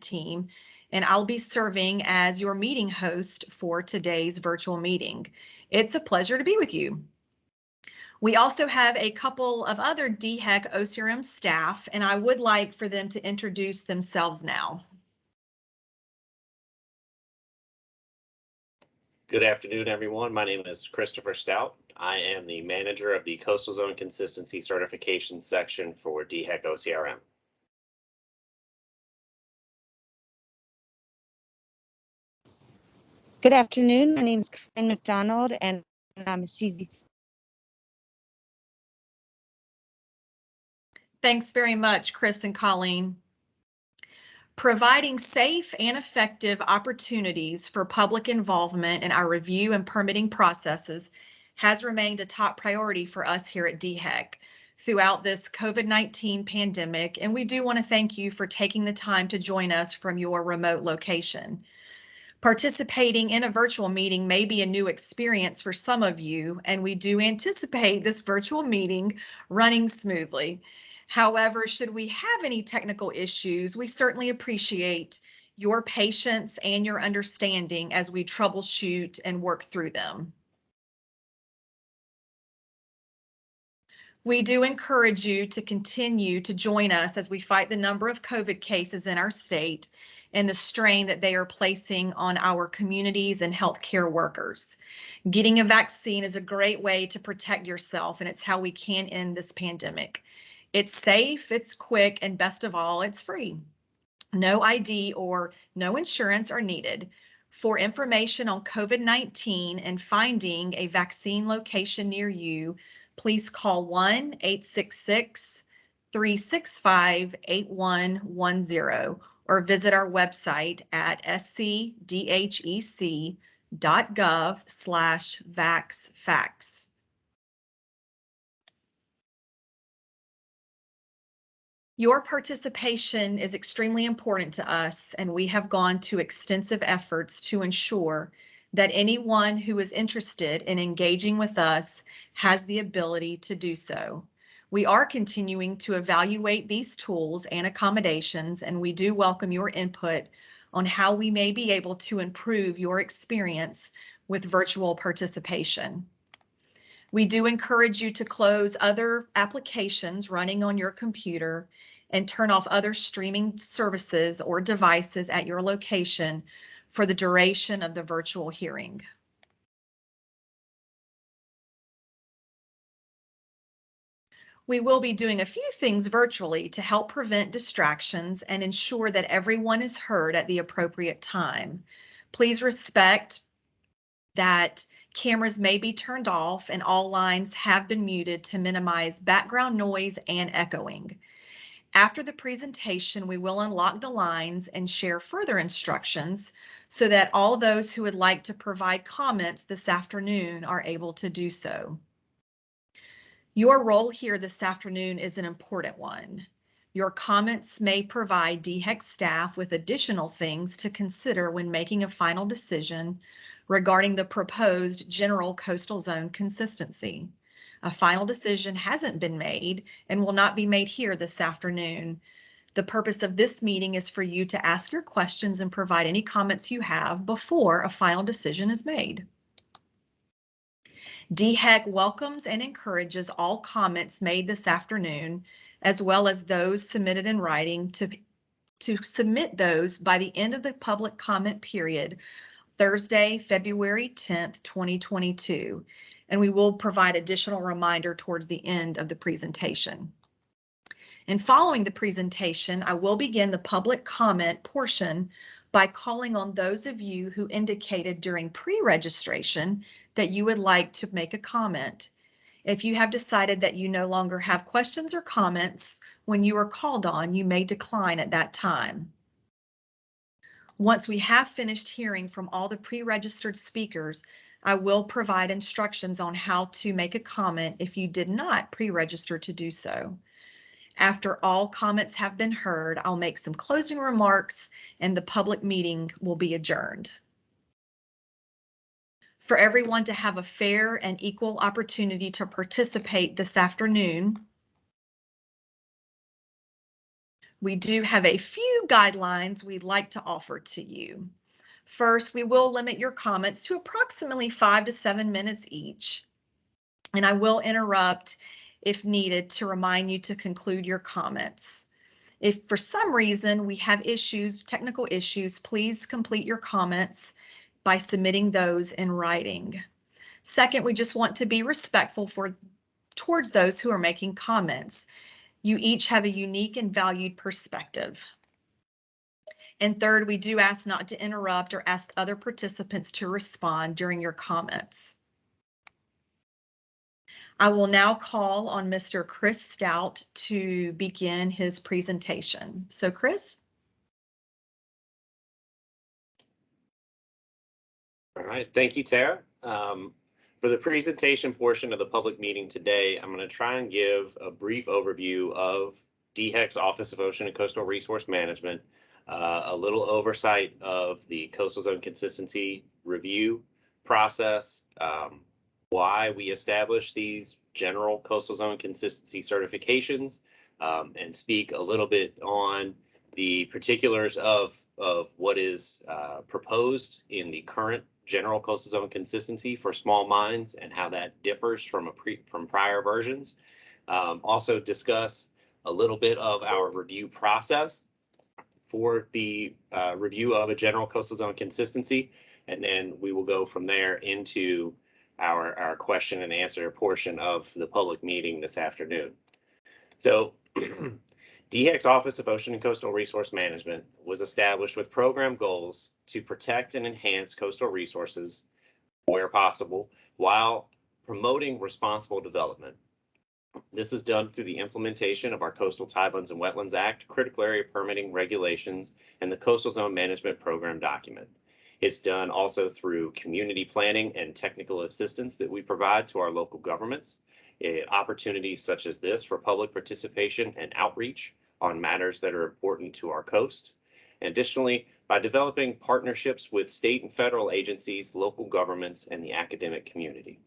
team, and I'll be serving as your meeting host for today's virtual meeting. It's a pleasure to be with you. We also have a couple of other DHEC OCRM staff, and I would like for them to introduce themselves now. Good afternoon, everyone. My name is Christopher Stout. I am the manager of the Coastal Zone Consistency Certification section for DHEC OCRM. Good afternoon. My name is Colleen McDonald, and I'm a CZ. Thanks very much, Chris and Colleen. Providing safe and effective opportunities for public involvement in our review and permitting processes has remained a top priority for us here at DHEC throughout this COVID-19 pandemic, and we do want to thank you for taking the time to join us from your remote location. Participating in a virtual meeting may be a new experience for some of you, and we do anticipate this virtual meeting running smoothly. However, should we have any technical issues, we certainly appreciate your patience and your understanding as we troubleshoot and work through them. We do encourage you to continue to join us as we fight the number of COVID cases in our state and the strain that they are placing on our communities and healthcare workers. Getting a vaccine is a great way to protect yourself, and it's how we can end this pandemic. It's safe, it's quick, and best of all, it's free. No ID or no insurance are needed. For information on COVID-19 and finding a vaccine location near you, please call 1-866-365-8110 or visit our website at scdhec.gov/vaxfacts. Your participation is extremely important to us, and we have gone to extensive efforts to ensure that anyone who is interested in engaging with us has the ability to do so. We are continuing to evaluate these tools and accommodations, and we do welcome your input on how we may be able to improve your experience with virtual participation. We do encourage you to close other applications running on your computer and turn off other streaming services or devices at your location for the duration of the virtual hearing. We will be doing a few things virtually to help prevent distractions and ensure that everyone is heard at the appropriate time. Please respect that cameras may be turned off and all lines have been muted to minimize background noise and echoing. After the presentation, we will unlock the lines and share further instructions so that all those who would like to provide comments this afternoon are able to do so. Your role here this afternoon is an important one. Your comments may provide DHEC staff with additional things to consider when making a final decision regarding the proposed general coastal zone consistency. A final decision hasn't been made and will not be made here this afternoon. The purpose of this meeting is for you to ask your questions and provide any comments you have before a final decision is made. DHEC welcomes and encourages all comments made this afternoon, as well as those submitted in writing, to submit those by the end of the public comment period, Thursday, February 10th, 2022, and we will provide additional reminder towards the end of the presentation. And following the presentation, I will begin the public comment portion by calling on those of you who indicated during pre-registration that you would like to make a comment. If you have decided that you no longer have questions or comments when you are called on, you may decline at that time. Once we have finished hearing from all the pre-registered speakers, I will provide instructions on how to make a comment if you did not pre-register to do so. After all comments have been heard, I'll make some closing remarks and the public meeting will be adjourned. For everyone to have a fair and equal opportunity to participate this afternoon, We do have a few guidelines we'd like to offer to you. First, we will limit your comments to approximately 5 to 7 minutes each, and I will interrupt if needed to remind you to conclude your comments. If for some reason we have issues, technical issues, please complete your comments by submitting those in writing. Second, we just want to be respectful towards those who are making comments. You each have a unique and valued perspective. And third, we do ask not to interrupt or ask other participants to respond during your comments. I will now call on Mr. Chris Stout to begin his presentation. So Chris? All right, thank you, Tara. For the presentation portion of the public meeting today, I'm going to try and give a brief overview of DHEC's Office of Ocean and Coastal Resource Management, a little oversight of the Coastal Zone Consistency Review process, why we established these general Coastal Zone Consistency certifications, and speak a little bit on the particulars of what is proposed in the current general Coastal Zone Consistency for small mines and how that differs from prior versions. Also discuss a little bit of our review process for the review of a general Coastal Zone Consistency, and then we will go from there into our question and answer portion of the public meeting this afternoon. So DHEC's Office of Ocean and Coastal Resource Management was established with program goals to protect and enhance coastal resources where possible while promoting responsible development. This is done through the implementation of our Coastal Tidelands and Wetlands Act, Critical Area Permitting Regulations, and the Coastal Zone Management Program document. It's done also through community planning and technical assistance that we provide to our local governments. Opportunities such as this for public participation and outreach on matters that are important to our coast. Additionally, by developing partnerships with state and federal agencies, local governments, and the academic community.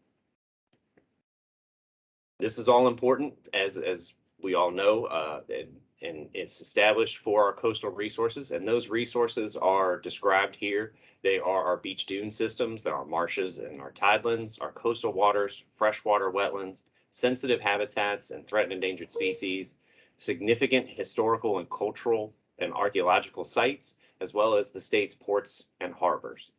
This is all important, as we all know, and it's established for our coastal resources, and those resources are described here. They are our beach dune systems, there are marshes and our tidelands, our coastal waters, freshwater wetlands, sensitive habitats and threatened endangered species, significant historical and cultural and archaeological sites, as well as the state's ports and harbors.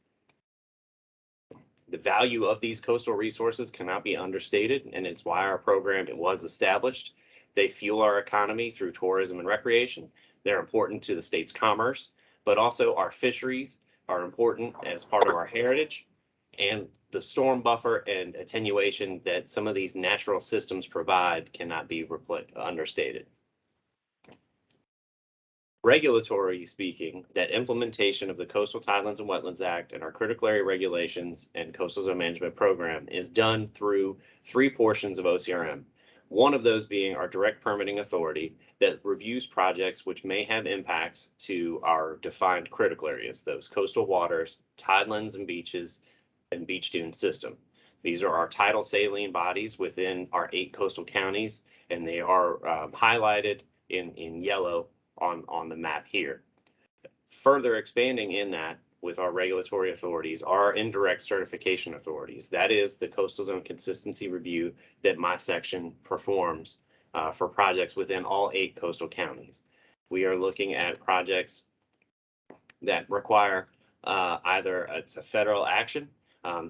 The value of these coastal resources cannot be understated, and it's why our program was established. They fuel our economy through tourism and recreation. They're important to the state's commerce, but also our fisheries are important as part of our heritage, and the storm buffer and attenuation that some of these natural systems provide cannot be understated. Regulatory speaking, that implementation of the Coastal Tidelands and Wetlands Act and our Critical Area Regulations and Coastal Zone Management Program is done through 3 portions of OCRM. One of those being our direct permitting authority that reviews projects which may have impacts to our defined critical areas, those coastal waters, tidelands and beaches, and beach dune system. These are our tidal saline bodies within our 8 coastal counties, and they are highlighted in yellow on the map here. Further expanding in that with our regulatory authorities are our indirect certification authorities. That is the Coastal Zone Consistency Review that my section performs for projects within all 8 coastal counties. We are looking at projects that require either it's a federal action,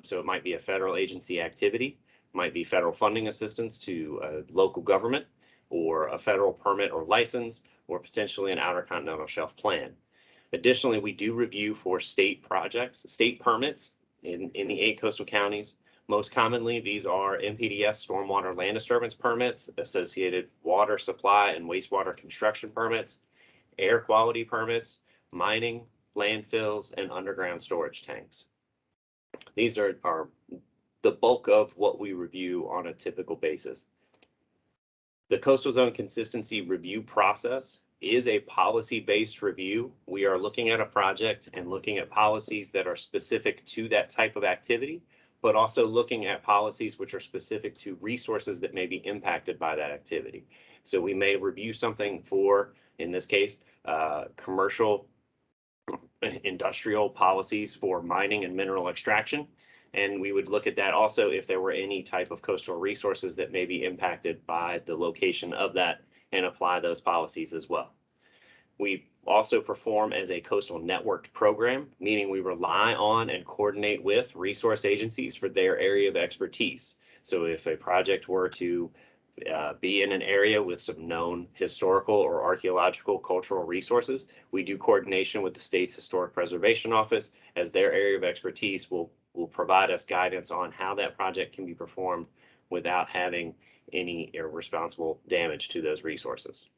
so it might be a federal agency activity, might be federal funding assistance to a local government, or a federal permit or license, or potentially an outer continental shelf plan. Additionally, we do review for state projects, state permits in the 8 coastal counties. Most commonly, these are NPDES stormwater land disturbance permits, associated water supply and wastewater construction permits, air quality permits, mining, landfills, and underground storage tanks. These are the bulk of what we review on a typical basis. The Coastal Zone Consistency Review process is a policy-based review. We are looking at a project and looking at policies that are specific to that type of activity, but also looking at policies which are specific to resources that may be impacted by that activity. So we may review something for in this case, commercial industrial policies for mining and mineral extraction. And we would look at that also if there were any type of coastal resources that may be impacted by the location of that and apply those policies as well. We also perform as a coastal networked program, meaning we rely on and coordinate with resource agencies for their area of expertise. So if a project were to be in an area with some known historical or archaeological cultural resources, we do coordination with the state's Historic Preservation Office, as their area of expertise will provide us guidance on how that project can be performed without having any irresponsible damage to those resources.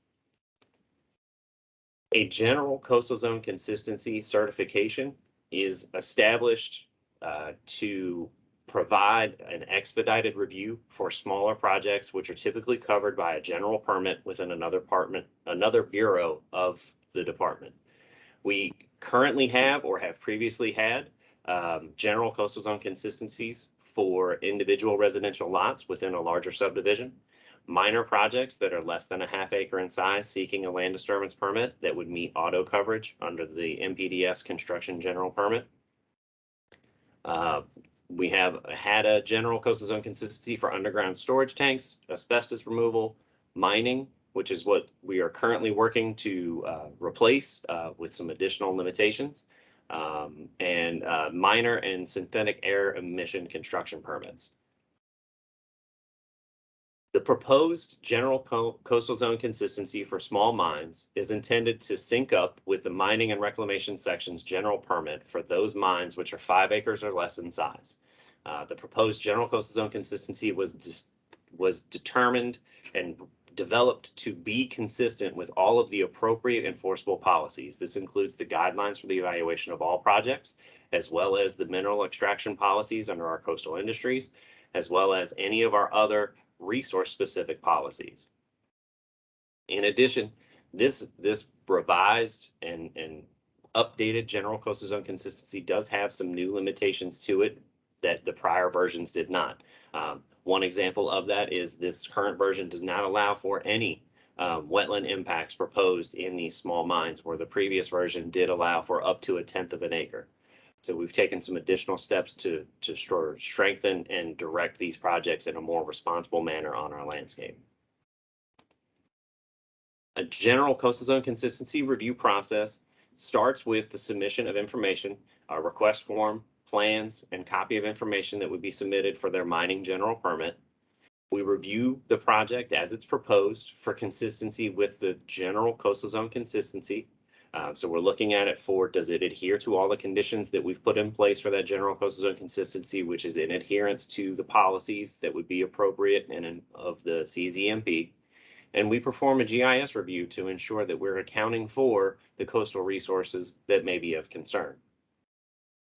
A general coastal zone consistency certification is established to provide an expedited review for smaller projects, which are typically covered by a general permit within another bureau of the department. We currently have or have previously had general coastal zone consistencies for individual residential lots within a larger subdivision, minor projects that are less than a half acre in size seeking a land disturbance permit that would meet auto coverage under the MPDS construction general permit. We have had a general coastal zone consistency for underground storage tanks, asbestos removal, mining, which is what we are currently working to replace with some additional limitations, and minor and synthetic air emission construction permits. The proposed general coastal zone consistency for small mines is intended to sync up with the mining and reclamation section's general permit for those mines which are 5 acres or less in size. The proposed general coastal zone consistency was determined and developed to be consistent with all of the appropriate enforceable policies. This includes the guidelines for the evaluation of all projects, as well as the mineral extraction policies under our coastal industries, as well as any of our other resource-specific policies. In addition, this revised and updated general coastal zone consistency does have some new limitations to it that the prior versions did not. One example of that is this current version does not allow for any wetland impacts proposed in these small mines, where the previous version did allow for up to 1/10 of an acre. So we've taken some additional steps to strengthen and direct these projects in a more responsible manner on our landscape. A general coastal zone consistency review process starts with the submission of information, a request form, plans, and copy of information that would be submitted for their mining general permit. We review the project as it's proposed for consistency with the general coastal zone consistency. So we're looking at it for, does it adhere to all the conditions that we've put in place for that general coastal zone consistency, which is in adherence to the policies that would be appropriate and of the CZMP. And we perform a GIS review to ensure that we're accounting for the coastal resources that may be of concern.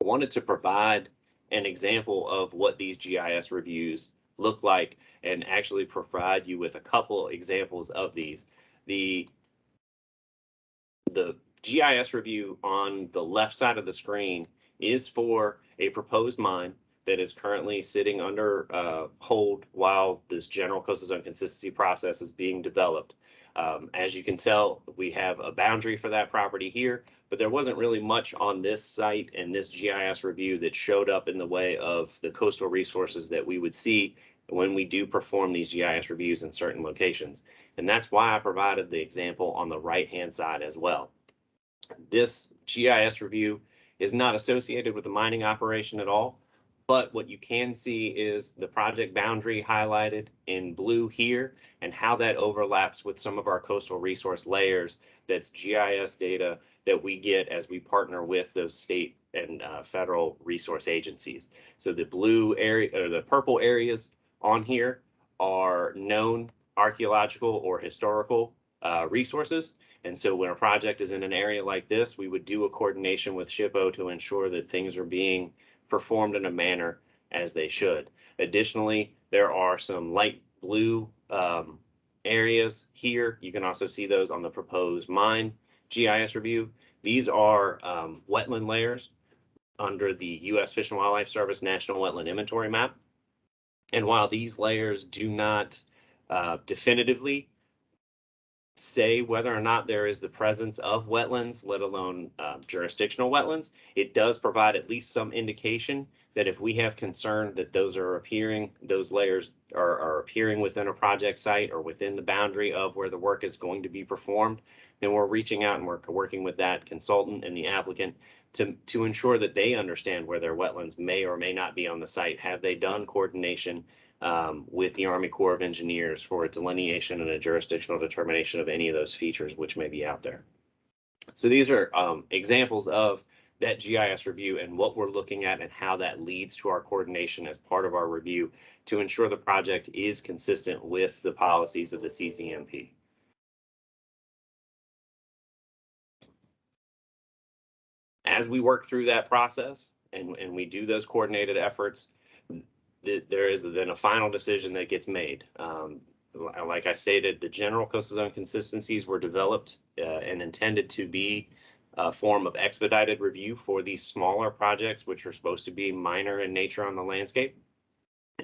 I wanted to provide an example of what these GIS reviews look like and actually provide you with a couple examples of these. The GIS review on the left side of the screen is for a proposed mine that is currently sitting under hold while this general coastal zone consistency process is being developed. As you can tell, we have a boundary for that property here, but there wasn't really much on this site and this GIS review that showed up in the way of the coastal resources that we would see when we do perform these GIS reviews in certain locations. And that's why I provided the example on the right-hand side as well. This GIS review is not associated with the mining operation at all, but what you can see is the project boundary highlighted in blue here and how that overlaps with some of our coastal resource layers. That's GIS data that we get as we partner with those state and federal resource agencies. So the blue area or the purple areas on here are known archaeological or historical resources. And so when a project is in an area like this, we would do a coordination with SHPO to ensure that things are being performed in a manner as they should. Additionally, there are some light blue areas here. You can also see those on the proposed mine GIS review. These are wetland layers under the U.S. Fish and Wildlife Service National Wetland Inventory Map. And while these layers do not definitively say whether or not there is the presence of wetlands, let alone jurisdictional wetlands. It does provide at least some indication that if we have concern that those layers are appearing within a project site or within the boundary of where the work is going to be performed, then we're reaching out and we're working with that consultant and the applicant to ensure that they understand where their wetlands may or may not be on the site. Have they done coordination with the Army Corps of Engineers for a delineation and a jurisdictional determination of any of those features which may be out there? So these are examples of that GIS review and what we're looking at and how that leads to our coordination as part of our review to ensure the project is consistent with the policies of the CZMP. As we work through that process and we do those coordinated efforts, there is then a final decision that gets made. Like I stated, the general coastal zone consistencies were developed and intended to be a form of expedited review for these smaller projects, which are supposed to be minor in nature on the landscape.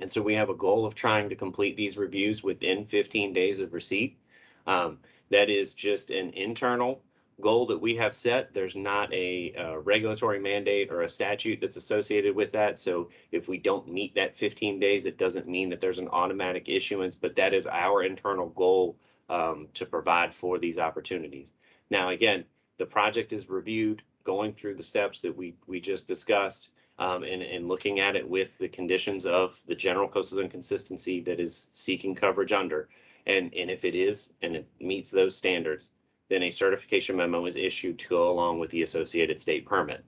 And so we have a goal of trying to complete these reviews within 15 days of receipt. That is just an internal goal that we have set. There's not a regulatory mandate or a statute that's associated with that. So if we don't meet that 15 days, it doesn't mean that there's an automatic issuance, but that is our internal goal to provide for these opportunities. Now, again, the project is reviewed, going through the steps that we just discussed, and looking at it with the conditions of the general coastal zone consistency that is seeking coverage under. And if it is, and it meets those standards, then a certification memo is issued to go along with the associated state permit.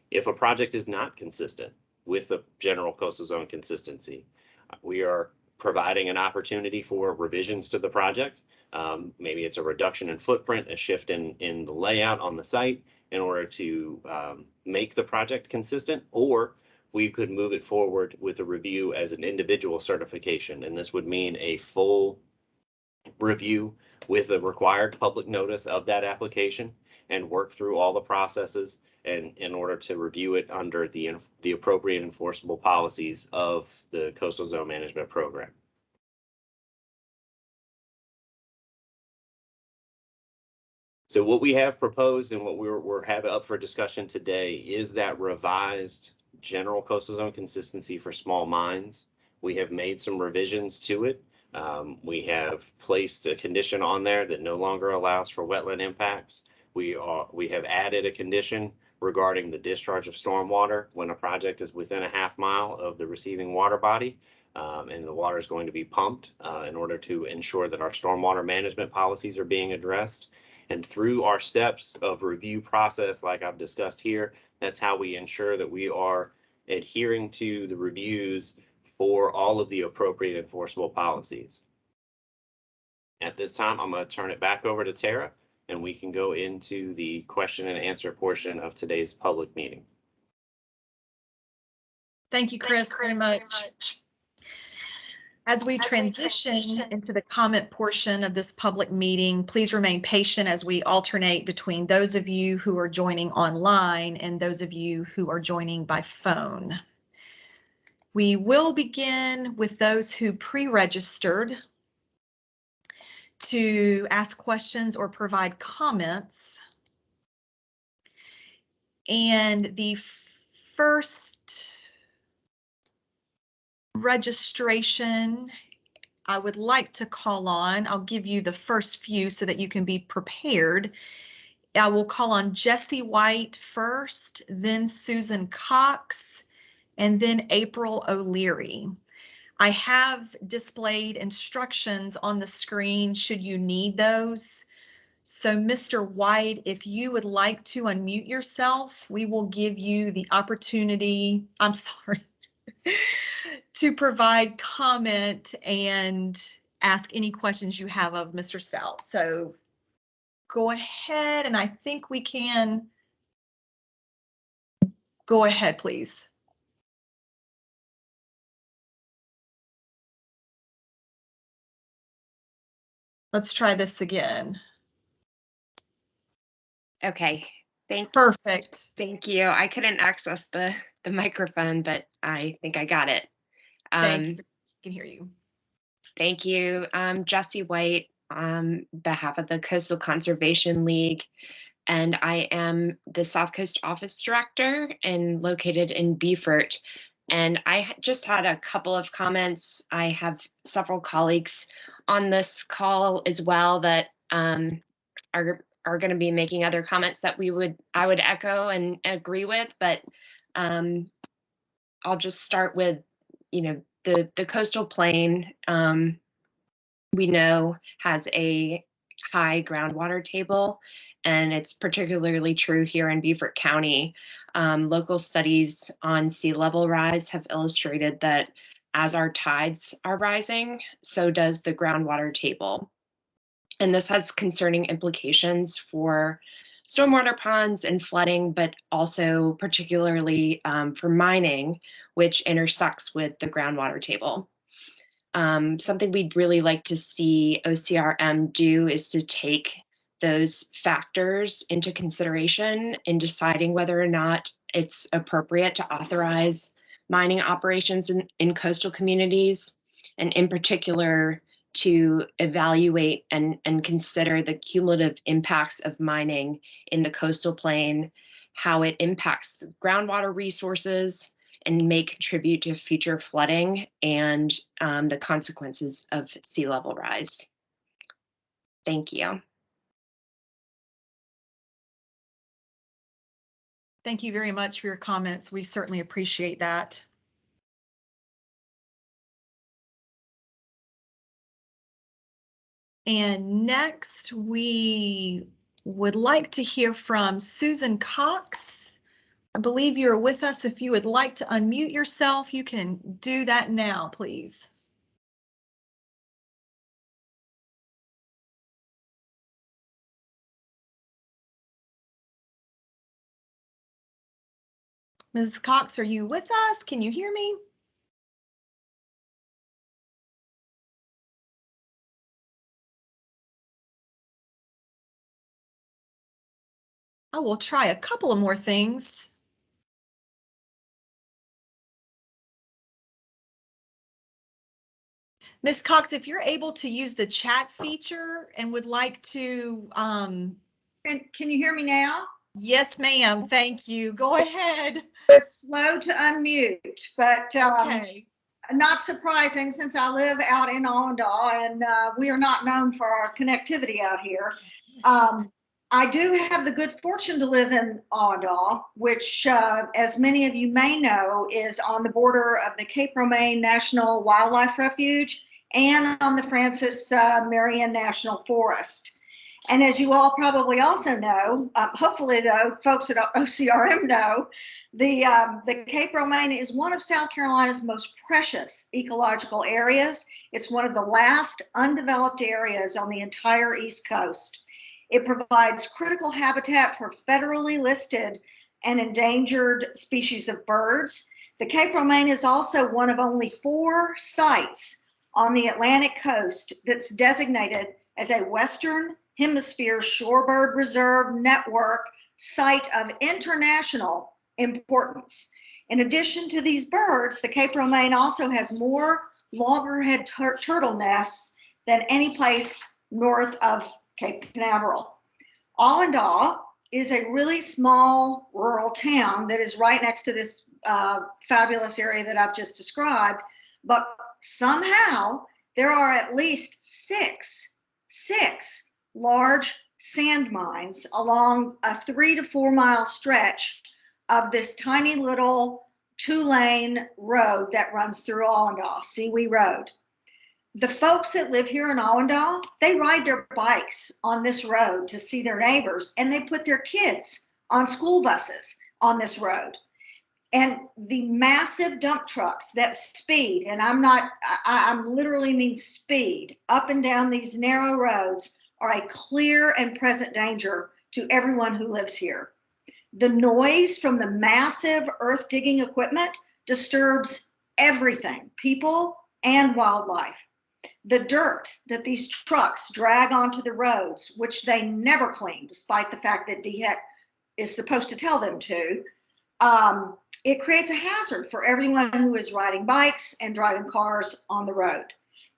If a project is not consistent with the general coastal zone consistency, we are providing an opportunity for revisions to the project. Maybe it's a reduction in footprint, a shift in the layout on the site in order to make the project consistent, or we could move it forward with a review as an individual certification. And this would mean a full review with the required public notice of that application and work through all the processes and in order to review it under the appropriate enforceable policies of the Coastal Zone Management Program. So what we have proposed and what we're having up for discussion today is that revised general coastal zone consistency for small mines. We have made some revisions to it. We have placed a condition on there that no longer allows for wetland impacts. We have added a condition regarding the discharge of stormwater when a project is within a half mile of the receiving water body, and the water is going to be pumped in order to ensure that our stormwater management policies are being addressed. And through our steps of review process, like I've discussed here, that's how we ensure that we are adhering to the reviews for all of the appropriate enforceable policies. At this time, I'm going to turn it back over to Tara, and we can go into the question and answer portion of today's public meeting. Thank you, Chris, very much. As we transition into the comment portion of this public meeting, please remain patient as we alternate between those of you who are joining online and those of you who are joining by phone. We will begin with those who pre-registered to ask questions or provide comments. And the first registration I would like to call on, I'll give you the first few so that you can be prepared. I will call on Jessie White first, then Susan Cox, and then April O'Leary. I have displayed instructions on the screen should you need those. So Mr. White, if you would like to unmute yourself, we will give you the opportunity, I'm sorry, to provide comment and ask any questions you have of Mr. Stout. So go ahead, and I think we can go ahead, please. Let's try this again. Okay, Perfect. Thank you. I couldn't access the microphone, but I think I got it. Thank you. I can hear you. Thank you. Jessie White, on behalf of the Coastal Conservation League, and I am the South Coast Office Director and located in Beaufort. And I just had a couple of comments. I have several colleagues on this call as well that are going to be making other comments that I would echo and agree with, but I'll just start with, the coastal plain, we know has a high groundwater table, and it's particularly true here in Beaufort County. Local studies on sea level rise have illustrated that as our tides are rising, so does the groundwater table. And this has concerning implications for stormwater ponds and flooding, but also particularly for mining, which intersects with the groundwater table. Something we'd really like to see OCRM do is to take those factors into consideration in deciding whether or not it's appropriate to authorize mining operations in coastal communities, and in particular to evaluate and consider the cumulative impacts of mining in the coastal plain, how it impacts the groundwater resources, and may contribute to future flooding and the consequences of sea level rise. Thank you. Thank you very much for your comments. We certainly appreciate that. And next, we would like to hear from Susan Cox. I believe you're with us. If you would like to unmute yourself, you can do that now, please. Mrs. Cox, are you with us? Can you hear me? I will try a couple of more things. Ms. Cox, if you're able to use the chat feature and would like to, Can you hear me now? Yes, ma'am. Thank you. Go ahead. It's slow to unmute, but Okay. not surprising since I live out in Allendale and we are not known for our connectivity out here. I do have the good fortune to live in Allendale, which, as many of you may know, is on the border of the Cape Romaine National Wildlife Refuge and on the Francis Marion National Forest. And as you all probably also know, hopefully though, folks at OCRM know, the Cape Romaine is one of South Carolina's most precious ecological areas. It's one of the last undeveloped areas on the entire East Coast. It provides critical habitat for federally listed and endangered species of birds. The Cape Romaine is also one of only 4 sites on the Atlantic coast that's designated as a Western Hemisphere Shorebird Reserve Network site of international importance. In addition to these birds, the Cape Romaine also has more loggerhead turtle nests than any place north of Cape Canaveral. Allendale is a really small rural town that is right next to this fabulous area that I've just described, but somehow there are at least six large sand mines along a 3 to 4 mile stretch of this tiny little 2-lane road that runs through Allendale, Seawee Road. The folks that live here in Allendale, they ride their bikes on this road to see their neighbors, and they put their kids on school buses on this road. And the massive dump trucks that speed, and I'm literally mean speed, up and down these narrow roads are a clear and present danger to everyone who lives here. The noise from the massive earth digging equipment disturbs everything, people and wildlife. The dirt that these trucks drag onto the roads, which they never clean, despite the fact that DHEC is supposed to tell them to, it creates a hazard for everyone who is riding bikes and driving cars on the road.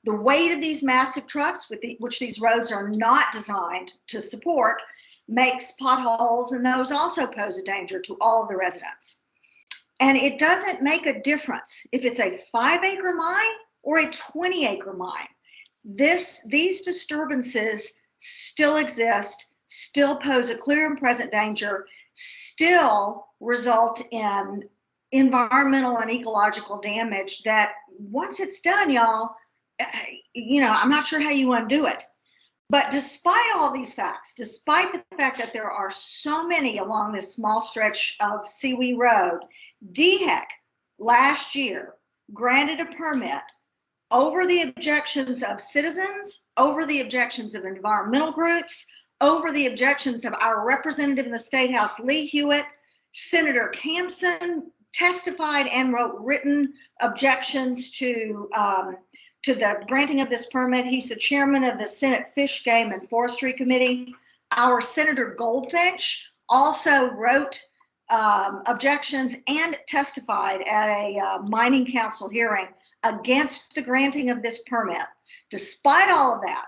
The weight of these massive trucks, which these roads are not designed to support, makes potholes, and those also pose a danger to all of the residents. And it doesn't make a difference if it's a 5-acre mine or a 20-acre mine. These disturbances still exist, still pose a clear and present danger, still result in environmental and ecological damage that once it's done, y'all, I'm not sure how you undo it. But despite all these facts, despite the fact that there are so many along this small stretch of Sewee Road, DHEC last year granted a permit over the objections of citizens, over the objections of environmental groups, over the objections of our representative in the State House, Lee Hewitt. Senator Campson testified and wrote written objections to the granting of this permit. He's the chairman of the Senate Fish, Game, and Forestry Committee. Our Senator Goldfinch also wrote objections and testified at a mining council hearing against the granting of this permit. Despite all of that,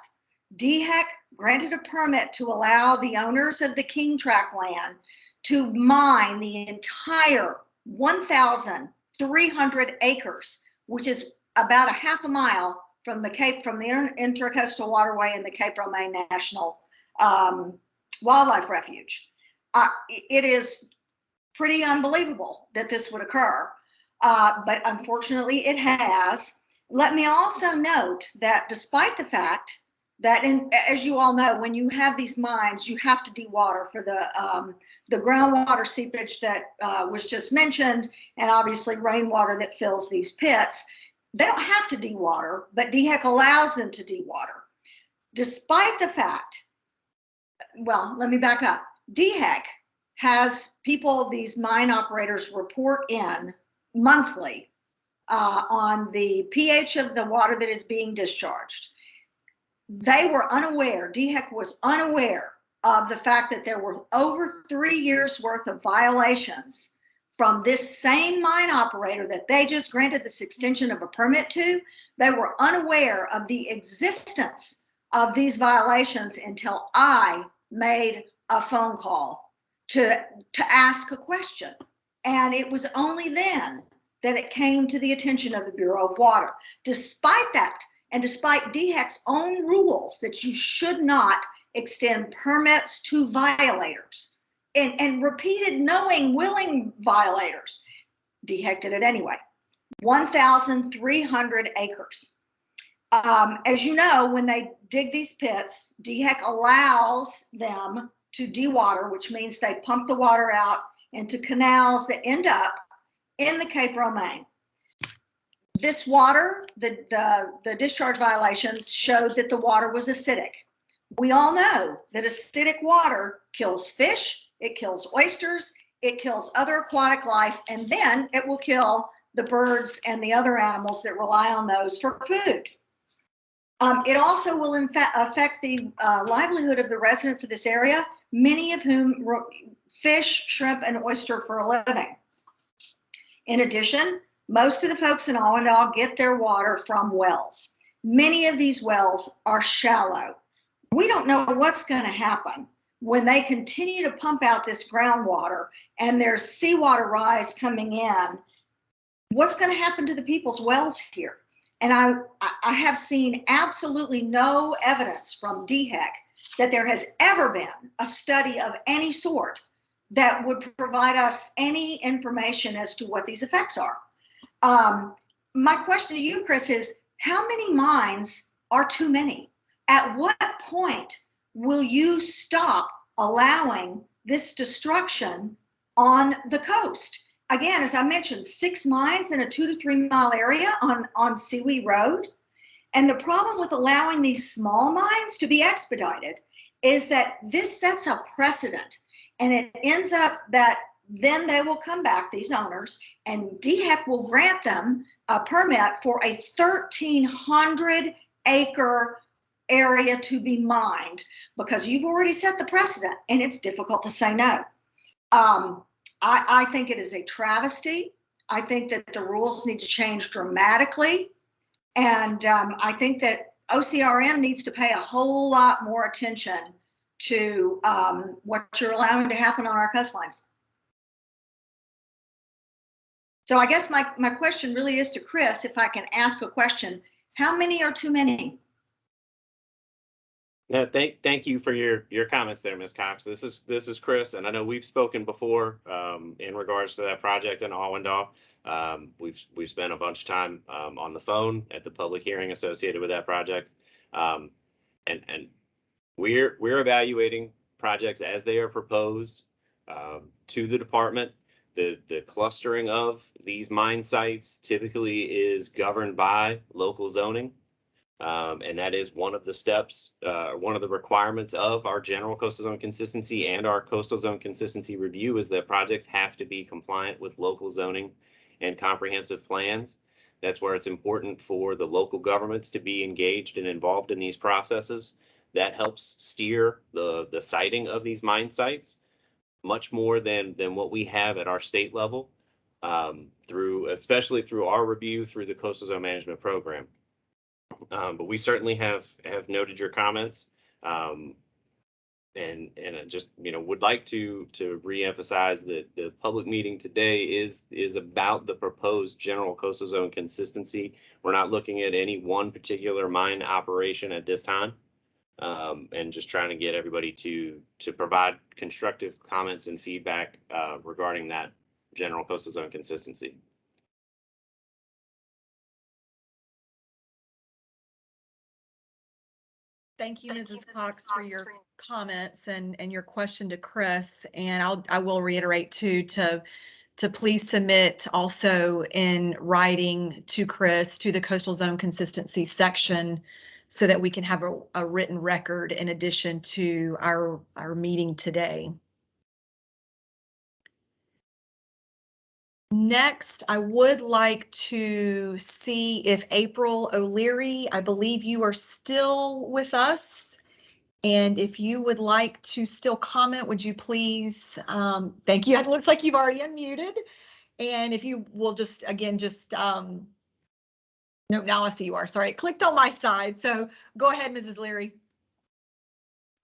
DHEC granted a permit to allow the owners of the King Tract land to mine the entire 1,300 acres, which is about a half a mile from the Intracoastal Waterway and the Cape Romaine National Wildlife Refuge. It is pretty unbelievable that this would occur, but unfortunately it has. Let me also note that despite the fact that, as you all know, when you have these mines, you have to dewater for the groundwater seepage that was just mentioned, and obviously rainwater that fills these pits. They don't have to dewater, but DHEC allows them to dewater. Despite the fact, well, let me back up. DHEC has people, these mine operators, report in monthly on the pH of the water that is being discharged. They were unaware, DHEC was unaware of the fact that there were over 3 years worth of violations from this same mine operator that they just granted this extension of a permit to. They were unaware of the existence of these violations until I made a phone call to ask a question. And it was only then that it came to the attention of the Bureau of Water. Despite that, and despite DHEC's own rules that you should not extend permits to violators, and repeated knowing, willing violators, DHEC did it anyway. 1,300 acres. As you know, when they dig these pits, DHEC allows them to dewater, which means they pump the water out into canals that end up in the Cape Romaine. This water, the discharge violations showed that the water was acidic. We all know that acidic water kills fish, it kills oysters, it kills other aquatic life, and then it will kill the birds and the other animals that rely on those for food. It also will affect the livelihood of the residents of this area, many of whom fish, shrimp, and oyster for a living. In addition, most of the folks in Allendale get their water from wells. Many of these wells are shallow. We don't know what's going to happen when they continue to pump out this groundwater and there's seawater rise coming in. What's going to happen to the people's wells here? And I have seen absolutely no evidence from DHEC that there has ever been a study of any sort that would provide us any information as to what these effects are. My question to you, Chris, is how many mines are too many? At what point will you stop allowing this destruction on the coast? Again, as I mentioned, 6 mines in a 2 to 3 mile area on Sewee Road. And the problem with allowing these small mines to be expedited is that this sets a precedent, and it ends up that then they will come back, these owners, and DHEC will grant them a permit for a 1,300 acre area to be mined, because you've already set the precedent and it's difficult to say no. I think it is a travesty. I think that the rules need to change dramatically. And I think that OCRM needs to pay a whole lot more attention to what you're allowing to happen on our coastlines. So I guess my question really is to Chris, if I can ask a question, how many are too many? No, thank you for your comments there, Ms. Cox. This is Chris, and I know we've spoken before in regards to that project in Allendale. We've spent a bunch of time on the phone at the public hearing associated with that project, and we're evaluating projects as they are proposed to the department. The clustering of these mine sites typically is governed by local zoning. And that is one of the steps, one of the requirements of our general coastal zone consistency and our coastal zone consistency review is that projects have to be compliant with local zoning and comprehensive plans. That's where it's important for the local governments to be engaged and involved in these processes. That helps steer the siting of these mine sites much more than what we have at our state level, especially through our review through the Coastal Zone Management Program. But we certainly have noted your comments, and I just would like to reemphasize that the public meeting today is about the proposed general coastal zone consistency. We're not looking at any one particular mine operation at this time, and just trying to get everybody to provide constructive comments and feedback regarding that general coastal zone consistency. Thank you, Mrs. Cox, for your comments and your question to Chris. And I will reiterate too to please submit also in writing to Chris to the Coastal Zone Consistency section so that we can have a written record in addition to our meeting today. Next, I would like to see if April O'Leary, I believe you are still with us. And if you would like to still comment, would you please? Thank you. It looks like you've already unmuted. And if you will just, again, no, now I see you are. Sorry, it clicked on my side. So go ahead, Mrs. Leary.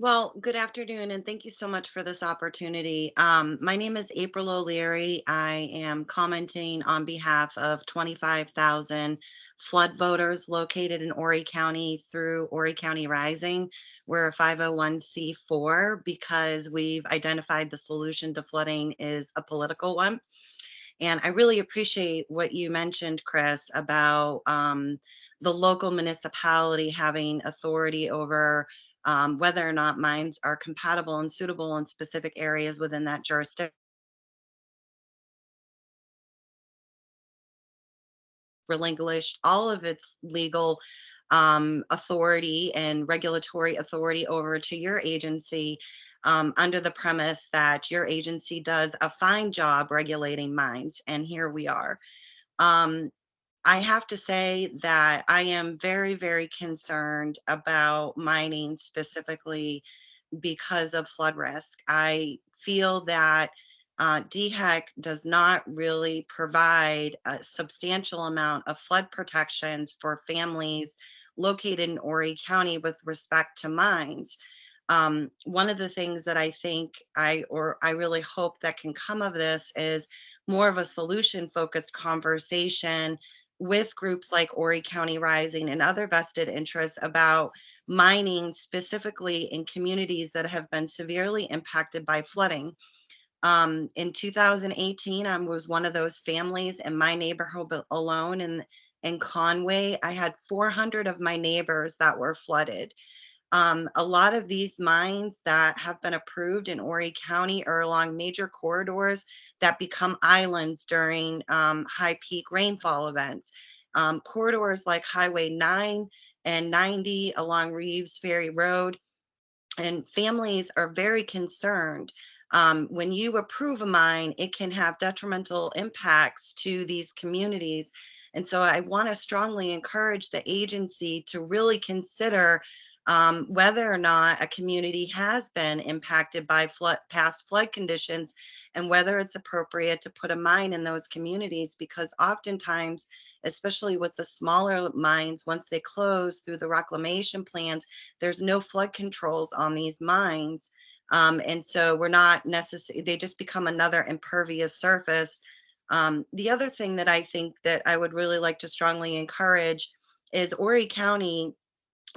Well, good afternoon, and thank you so much for this opportunity. My name is April O'Leary. I am commenting on behalf of 25,000 flood voters located in Horry County through Horry County Rising. We're a 501c4 because we've identified the solution to flooding is a political one. And I really appreciate what you mentioned, Chris, about the local municipality having authority over whether or not mines are compatible and suitable in specific areas within that jurisdiction. Relinquished all of its legal authority and regulatory authority over to your agency under the premise that your agency does a fine job regulating mines. And here we are. I have to say that I am very, very concerned about mining specifically because of flood risk. I feel that DHEC does not really provide a substantial amount of flood protections for families located in Horry County with respect to mines. One of the things that I think I really hope that can come of this is more of a solution focused conversation with groups like Horry County Rising and other vested interests about mining specifically in communities that have been severely impacted by flooding. In 2018, I was one of those families in my neighborhood alone in Conway. I had 400 of my neighbors that were flooded. A lot of these mines that have been approved in Horry County are along major corridors that become islands during high peak rainfall events. Corridors like Highway 9 and 90 along Reeves Ferry Road. And families are very concerned. When you approve a mine, it can have detrimental impacts to these communities. And so I want to strongly encourage the agency to really consider whether or not a community has been impacted by past flood conditions, and whether it's appropriate to put a mine in those communities, because oftentimes, especially with the smaller mines, once they close through the reclamation plans, there's no flood controls on these mines. And so we're not necessarily, they just become another impervious surface. The other thing that I think that I would really like to strongly encourage is Horry County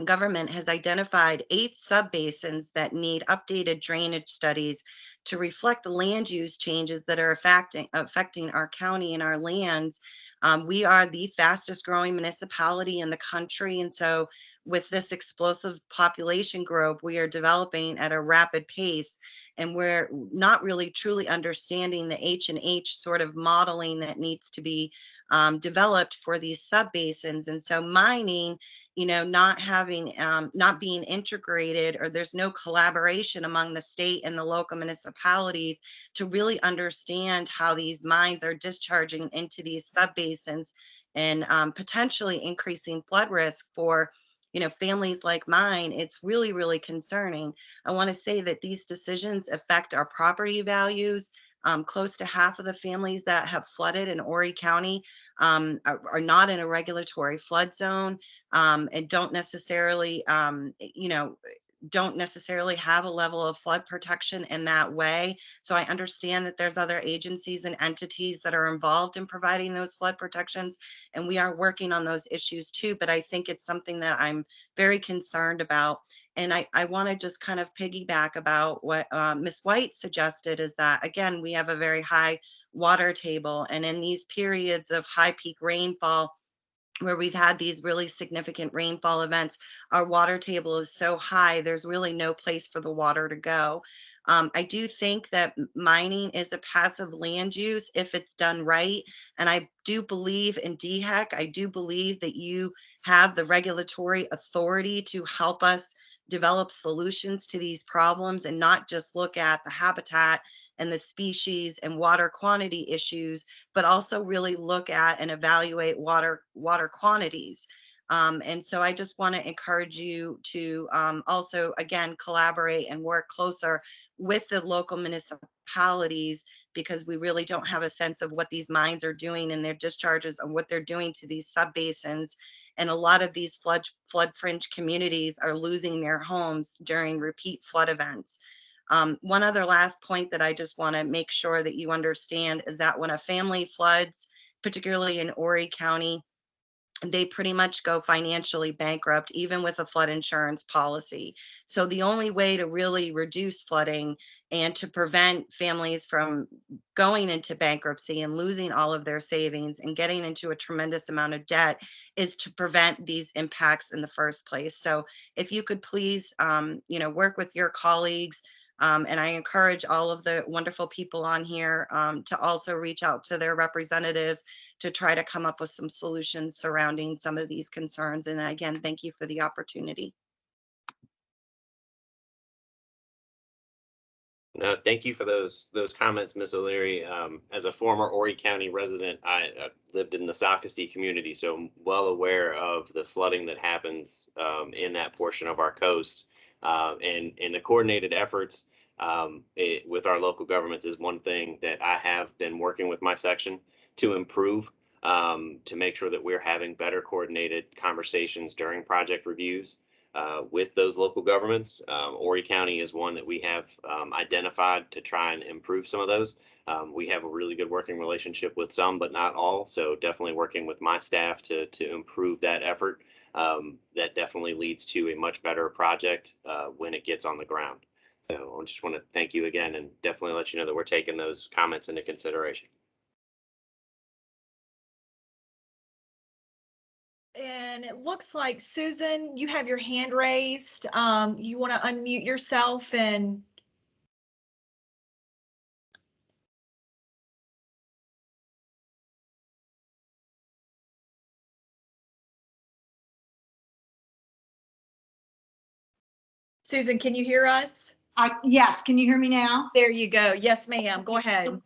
government has identified 8 subbasins that need updated drainage studies to reflect the land use changes that are affecting our county and our lands. We are the fastest growing municipality in the country. And so with this explosive population growth, we are developing at a rapid pace. And we're not really truly understanding the H&H sort of modeling that needs to be developed for these subbasins. And so mining, not being integrated, or there's no collaboration among the state and the local municipalities to really understand how these mines are discharging into these subbasins, and potentially increasing flood risk for families like mine. It's really, really concerning. I want to say that these decisions affect our property values. Close to half of the families that have flooded in Horry County are not in a regulatory flood zone, and don't necessarily have a level of flood protection in that way. So I understand that there's other agencies and entities that are involved in providing those flood protections, and we are working on those issues too. But I think it's something that I'm very concerned about. And I want to just kind of piggyback about what Ms. White suggested, is that, again, we have a very high water table. And in these periods of high peak rainfall, where we've had these really significant rainfall events, our water table is so high, there's really no place for the water to go. I do think that mining is a passive land use if it's done right. And I do believe in DHEC. I do believe that you have the regulatory authority to help us develop solutions to these problems, and not just look at the habitat and the species and water quantity issues, but also really look at and evaluate water quantities. And so I just want to encourage you to also, again, collaborate and work closer with the local municipalities, because we really don't have a sense of what these mines are doing and their discharges and what they're doing to these subbasins. And a lot of these flood fringe communities are losing their homes during repeat flood events. One other last point that I just want to make sure that you understand is that when a family floods, particularly in Horry County, they pretty much go financially bankrupt, even with a flood insurance policy. So the only way to really reduce flooding and to prevent families from going into bankruptcy and losing all of their savings and getting into a tremendous amount of debt is to prevent these impacts in the first place. So if you could please, work with your colleagues, and I encourage all of the wonderful people on here to also reach out to their representatives to try to come up with some solutions surrounding some of these concerns. And again, thank you for the opportunity. No, thank you for those comments, Ms. O'Leary. As a former Horry County resident, I lived in the Socastee community, so I'm well aware of the flooding that happens in that portion of our coast. And the coordinated efforts with our local governments is one thing that I have been working with my section to improve, to make sure that we're having better coordinated conversations during project reviews with those local governments. Horry County is one that we have identified to try and improve some of those. We have a really good working relationship with some, but not all. So definitely working with my staff to improve that effort. That definitely leads to a much better project when it gets on the ground. So I just want to thank you again, and definitely let you know that we're taking those comments into consideration. And it looks like, Susan, you have your hand raised. You want to unmute yourself and. Susan, can you hear us? Yes, can you hear me now? There you go. Yes, ma'am. Go ahead.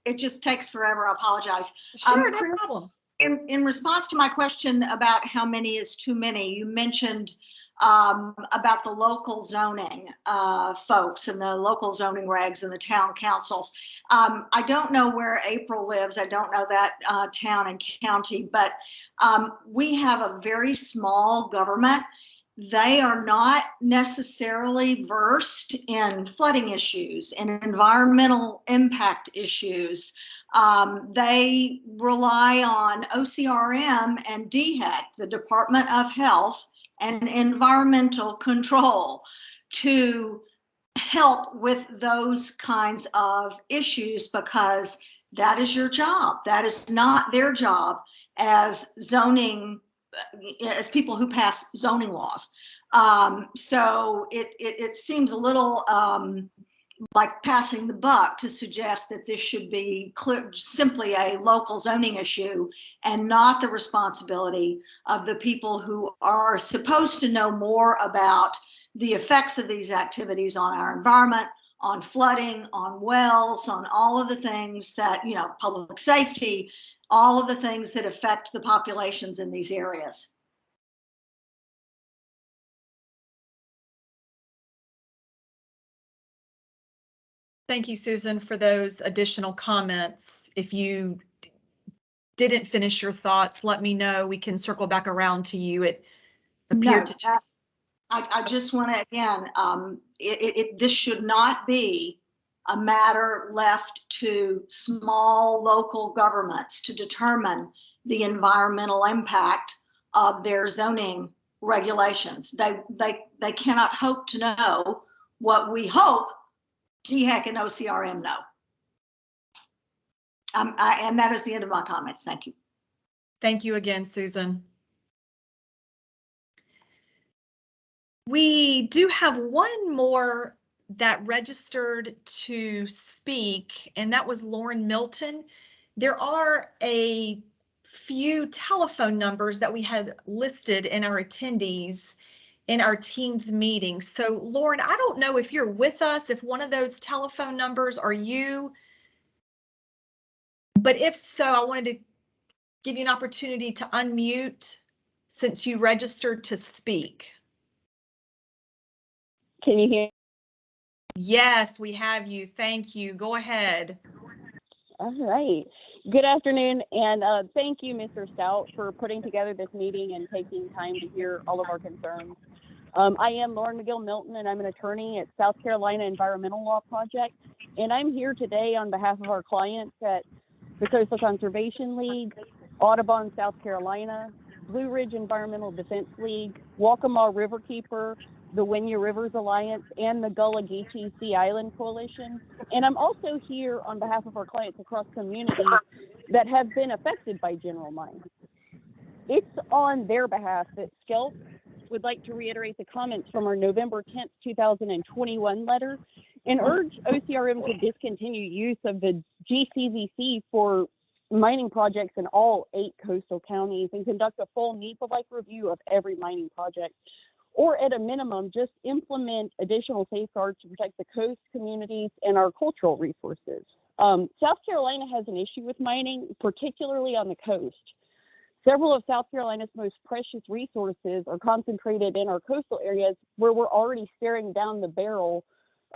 It just takes forever. I apologize. Sure, no problem. In response to my question about how many is too many, you mentioned about the local zoning folks and the local zoning regs and the town councils. I don't know where April lives. I don't know that town and county, but we have a very small government. They are not necessarily versed in flooding issues and environmental impact issues. They rely on OCRM and DHEC, the Department of Health and Environmental Control, to help with those kinds of issues, because that is your job. That is not their job as zoning, as people who pass zoning laws. So it seems a little like passing the buck to suggest that this should be simply a local zoning issue and not the responsibility of the people who are supposed to know more about the effects of these activities on our environment, on flooding, on wells, on all of the things that, you know, public safety, all of the things that affect the populations in these areas. Thank you, Susan, for those additional comments. If you didn't finish your thoughts, let me know. We can circle back around to you. It appeared to just... I just want to, again, this should not be a matter left to small local governments to determine the environmental impact of their zoning regulations. They cannot hope to know what we hope DHEC and OCRM know. And that is the end of my comments. Thank you. Thank you again, Susan. We do have one more that registered to speak, and that was Lauren Milton. There are a few telephone numbers that we had listed in our attendees in our team's meeting. So Lauren, I don't know if you're with us, if one of those telephone numbers are you, but if so, I wanted to give you an opportunity to unmute since you registered to speak. Can you hear? Yes, we have you. Thank you. Go ahead. All right. Good afternoon, and thank you, Mr. Stout, for putting together this meeting and taking time to hear all of our concerns. I am Lauren McGill Milton, and I'm an attorney at South Carolina Environmental Law Project, and I'm here today on behalf of our clients at the Coastal Conservation League, Audubon South Carolina, Blue Ridge Environmental Defense League, Waccamaw Riverkeeper, the Winyah Rivers Alliance, and the Gullah Geechee Sea Island Coalition. And I'm also here on behalf of our clients across communities that have been affected by general mines. It's on their behalf that SCELP would like to reiterate the comments from our November 10th, 2021 letter and urge OCRM to discontinue use of the GCZC for mining projects in all 8 coastal counties and conduct a full NEPA-like review of every mining project, or at a minimum, just implement additional safeguards to protect the coast, communities, and our cultural resources. South Carolina has an issue with mining, particularly on the coast. Several of South Carolina's most precious resources are concentrated in our coastal areas where we're already staring down the barrel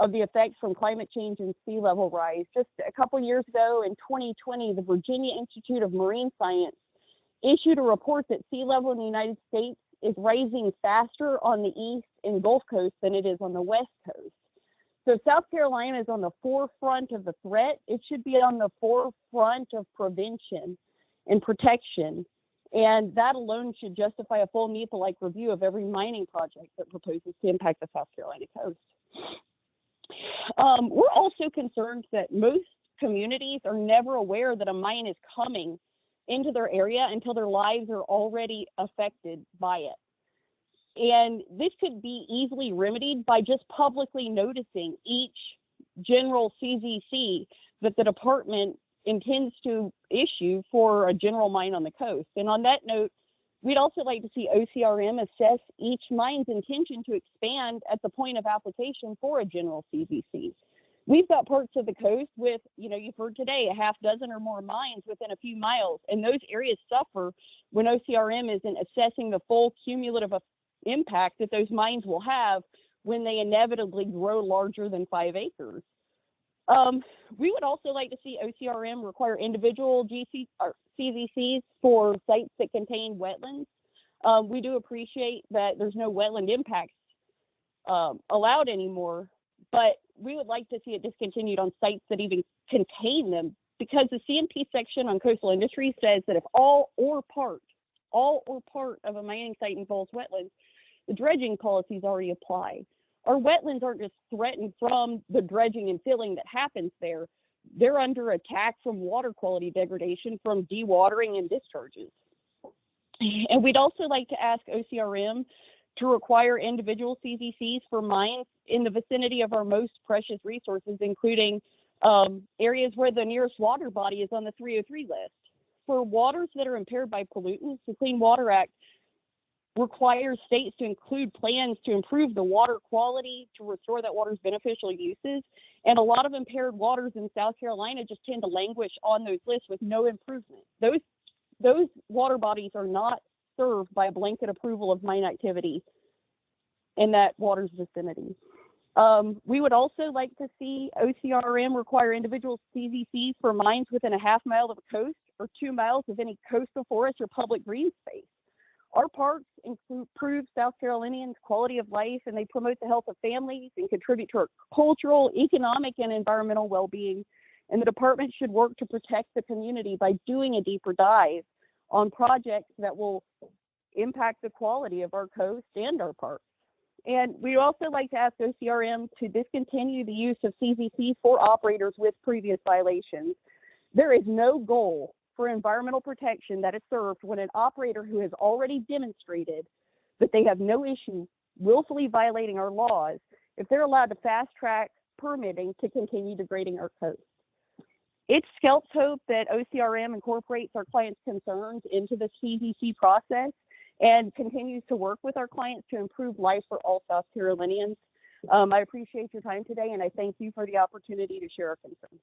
of the effects from climate change and sea level rise. Just a couple years ago in 2020, the Virginia Institute of Marine Science issued a report that sea level in the United States is rising faster on the east and Gulf Coast than it is on the west coast. So if South Carolina is on the forefront of the threat, it should be on the forefront of prevention and protection. And that alone should justify a full NEPA-like review of every mining project that proposes to impact the South Carolina coast. We're also concerned that most communities are never aware that a mine is coming into their area until their lives are already affected by it. And this could be easily remedied by just publicly noticing each general CZC that the department intends to issue for a general mine on the coast. And on that note, we'd also like to see OCRM assess each mine's intention to expand at the point of application for a general CZC. We've got parts of the coast with, you know, you've heard today, a half dozen or more mines within a few miles, and those areas suffer when OCRM isn't assessing the full cumulative impact that those mines will have when they inevitably grow larger than 5 acres. We would also like to see OCRM require individual CZCs for sites that contain wetlands. We do appreciate that there's no wetland impacts allowed anymore, but we would like to see it discontinued on sites that even contain them, because the CMP section on coastal industry says that if all or part of a mining site involves wetlands, the dredging policies already apply. Our wetlands aren't just threatened from the dredging and filling that happens there. They're under attack from water quality degradation from dewatering and discharges. And we'd also like to ask OCRM to require individual CZCs for mines in the vicinity of our most precious resources, including areas where the nearest water body is on the 303 list. For waters that are impaired by pollutants, the Clean Water Act requires states to include plans to improve the water quality, to restore that water's beneficial uses. And a lot of impaired waters in South Carolina just tend to languish on those lists with no improvement. Those water bodies are not served by a blanket approval of mine activity in that water's vicinity. We would also like to see OCRM require individual CZCs for mines within a half mile of a coast or 2 miles of any coastal forest or public green space. Our parks improve South Carolinians' quality of life, and they promote the health of families and contribute to our cultural, economic, and environmental well-being. And the department should work to protect the community by doing a deeper dive on projects that will impact the quality of our coast and our parks. And we also like to ask OCRM to discontinue the use of CZC for operators with previous violations. There is no goal for environmental protection that is served when an operator who has already demonstrated that they have no issue willfully violating our laws, if they're allowed to fast track permitting to continue degrading our coast. It's Skelp's hope that OCRM incorporates our clients' concerns into the CZC process and continues to work with our clients to improve life for all South Carolinians. I appreciate your time today, and I thank you for the opportunity to share our concerns.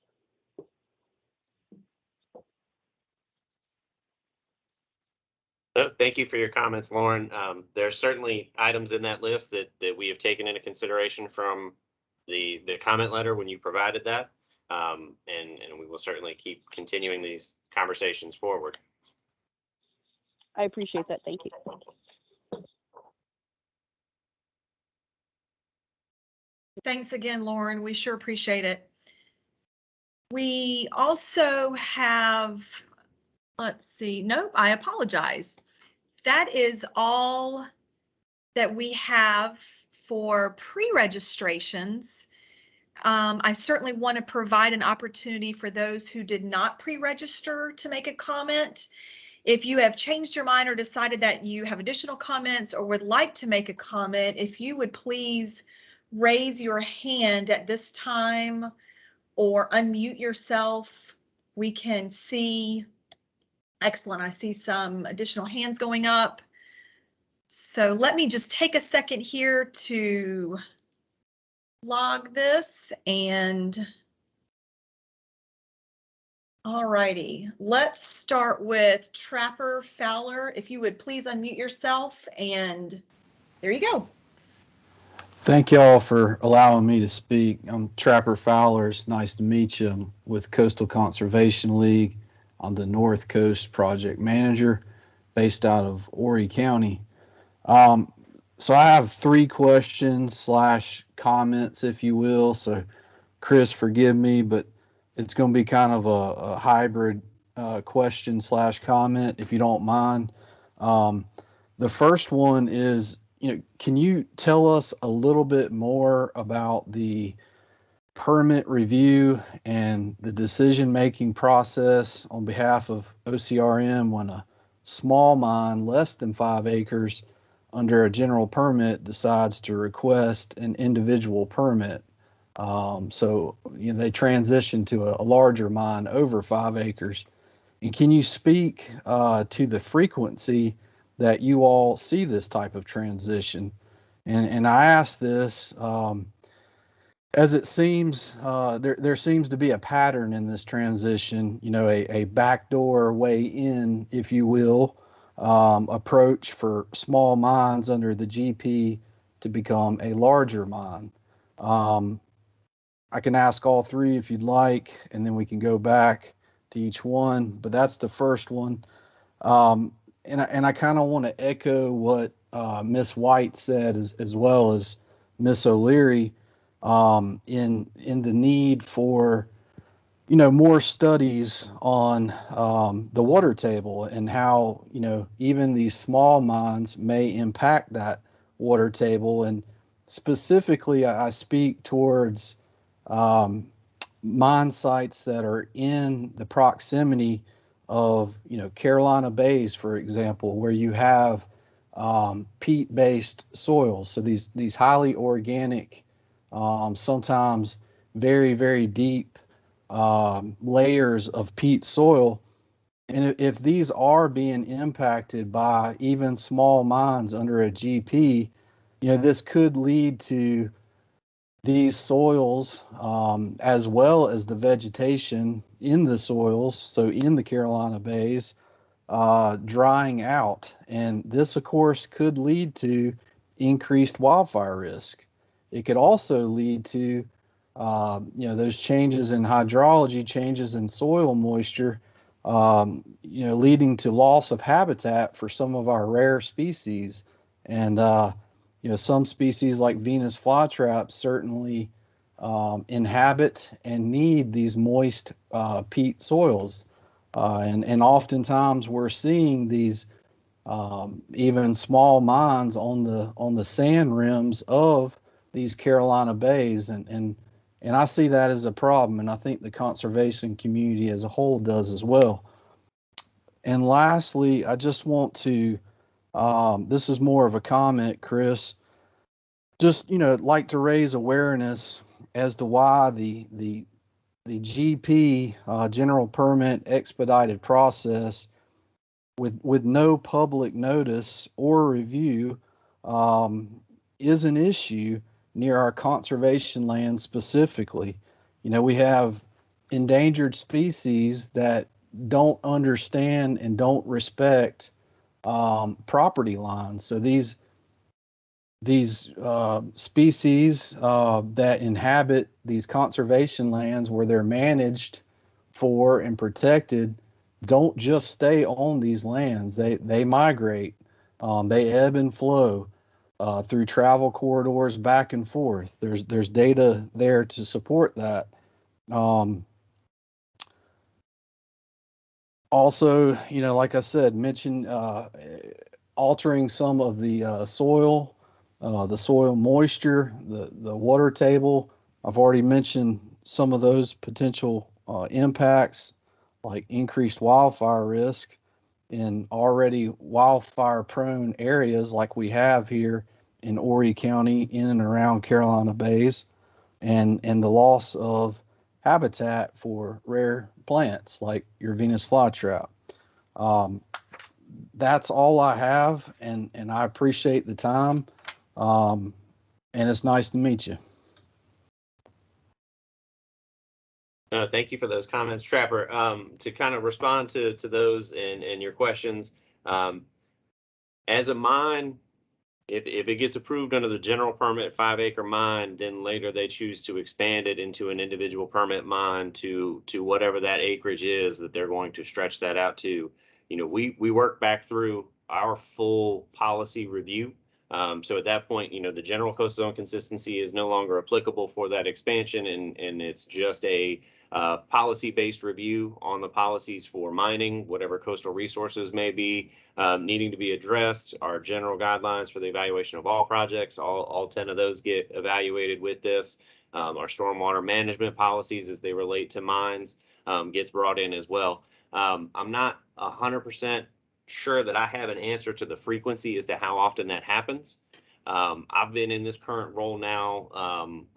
Thank you for your comments, Lauren. There's certainly items in that list that we have taken into consideration from the comment letter when you provided that. And we will certainly keep continuing these conversations forward. I appreciate that. Thank you. Thanks again, Lauren. We sure appreciate it. We also have, let's see, nope, I apologize. That is all that we have for pre-registrations. I certainly want to provide an opportunity for those who did not pre-register to make a comment. If you have changed your mind or decided that you have additional comments or would like to make a comment, if you would please raise your hand at this time or unmute yourself. We can see. Excellent. I see some additional hands going up. So let me just take a second here to log this and all righty. Let's start with Trapper Fowler. If you would please unmute yourself, and there you go. Thank y'all for allowing me to speak. I'm Trapper Fowler. It's nice to meet you. I'm with Coastal Conservation League. I'm the North Coast Project Manager based out of Horry County. So I have 3 questions / comments, if you will. So Chris, forgive me, but it's going to be kind of a hybrid question / comment, if you don't mind. The first one is, can you tell us a little bit more about the permit review and the decision-making process on behalf of OCRM when a small mine less than 5 acres under a general permit decides to request an individual permit? So they transition to a larger mine over 5 acres. And can you speak to the frequency that you all see this type of transition? And I ask this as it seems there seems to be a pattern in this transition, a backdoor way in, if you will, approach for small mines under the GP to become a larger mine. I can ask all three if you'd like, and then we can go back to each one, but that's the first one. And I kind of want to echo what Miss White said as well as Miss O'Leary in the need for more studies on the water table and how even these small mines may impact that water table. And specifically, I speak towards mine sites that are in the proximity of Carolina Bays, for example, where you have peat-based soils. So these highly organic, sometimes very, very deep layers of peat soil. And if these are being impacted by even small mines under a GP, this could lead to these soils, as well as the vegetation in the soils, so in the Carolina Bays, drying out. And this, of course, could lead to increased wildfire risk. It could also lead to those changes in hydrology, changes in soil moisture, leading to loss of habitat for some of our rare species. And, some species like Venus flytrap certainly inhabit and need these moist peat soils. And oftentimes we're seeing these even small mines on the sand rims of these Carolina Bays, and I see that as a problem, and I think the conservation community as a whole does as well. And lastly, I just want to, this is more of a comment, Chris, just, like to raise awareness as to why the GP, general permit expedited process with no public notice or review is an issue near our conservation land specifically. We have endangered species that don't understand and don't respect property lines. So these species that inhabit these conservation lands where they're managed for and protected don't just stay on these lands. They migrate. They ebb and flow through travel corridors back and forth. There's data there to support that. Also, like I said, mention altering some of the soil moisture, the water table. I've already mentioned some of those potential impacts, like increased wildfire risk in already wildfire prone areas like we have here in Horry County in and around Carolina Bays, and the loss of habitat for rare plants like your Venus flytrap. That's all I have, and I appreciate the time, and it's nice to meet you. Thank you for those comments, Trapper. To kind of respond to those and your questions, as a mine, if it gets approved under the general permit 5-acre mine, then later they choose to expand it into an individual permit mine to whatever that acreage is that they're going to stretch that out to. We work back through our full policy review. So at that point, the general coastal zone consistency is no longer applicable for that expansion, and it's just a policy-based review on the policies for mining, whatever coastal resources may be needing to be addressed. Our general guidelines for the evaluation of all projects, all 10 of those get evaluated with this. Our stormwater management policies as they relate to mines gets brought in as well. I'm not 100% sure that I have an answer to the frequency as to how often that happens. I've been in this current role now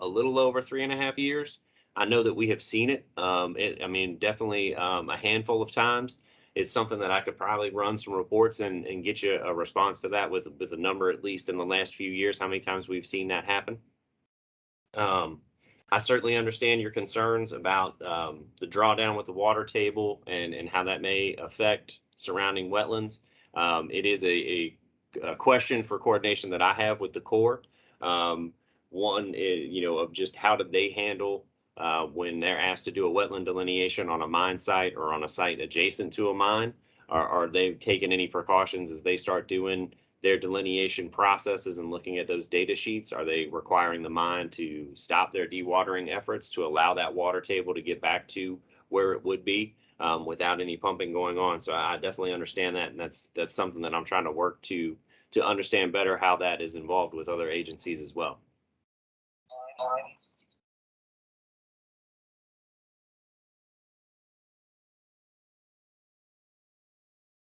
a little over 3.5 years. I know that we have seen it. Definitely a handful of times. It's something that I could probably run some reports and get you a response to that with a number, at least in the last few years, how many times we've seen that happen. I certainly understand your concerns about the drawdown with the water table and how that may affect surrounding wetlands. It is a question for coordination that I have with the Corps. One is, of just how did they handle when they're asked to do a wetland delineation on a mine site or on a site adjacent to a mine? Are they taking any precautions as they start doing their delineation processes and looking at those data sheets? Are they requiring the mine to stop their dewatering efforts to allow that water table to get back to where it would be without any pumping going on? So I definitely understand that, and that's something that I'm trying to work to understand better how that is involved with other agencies as well.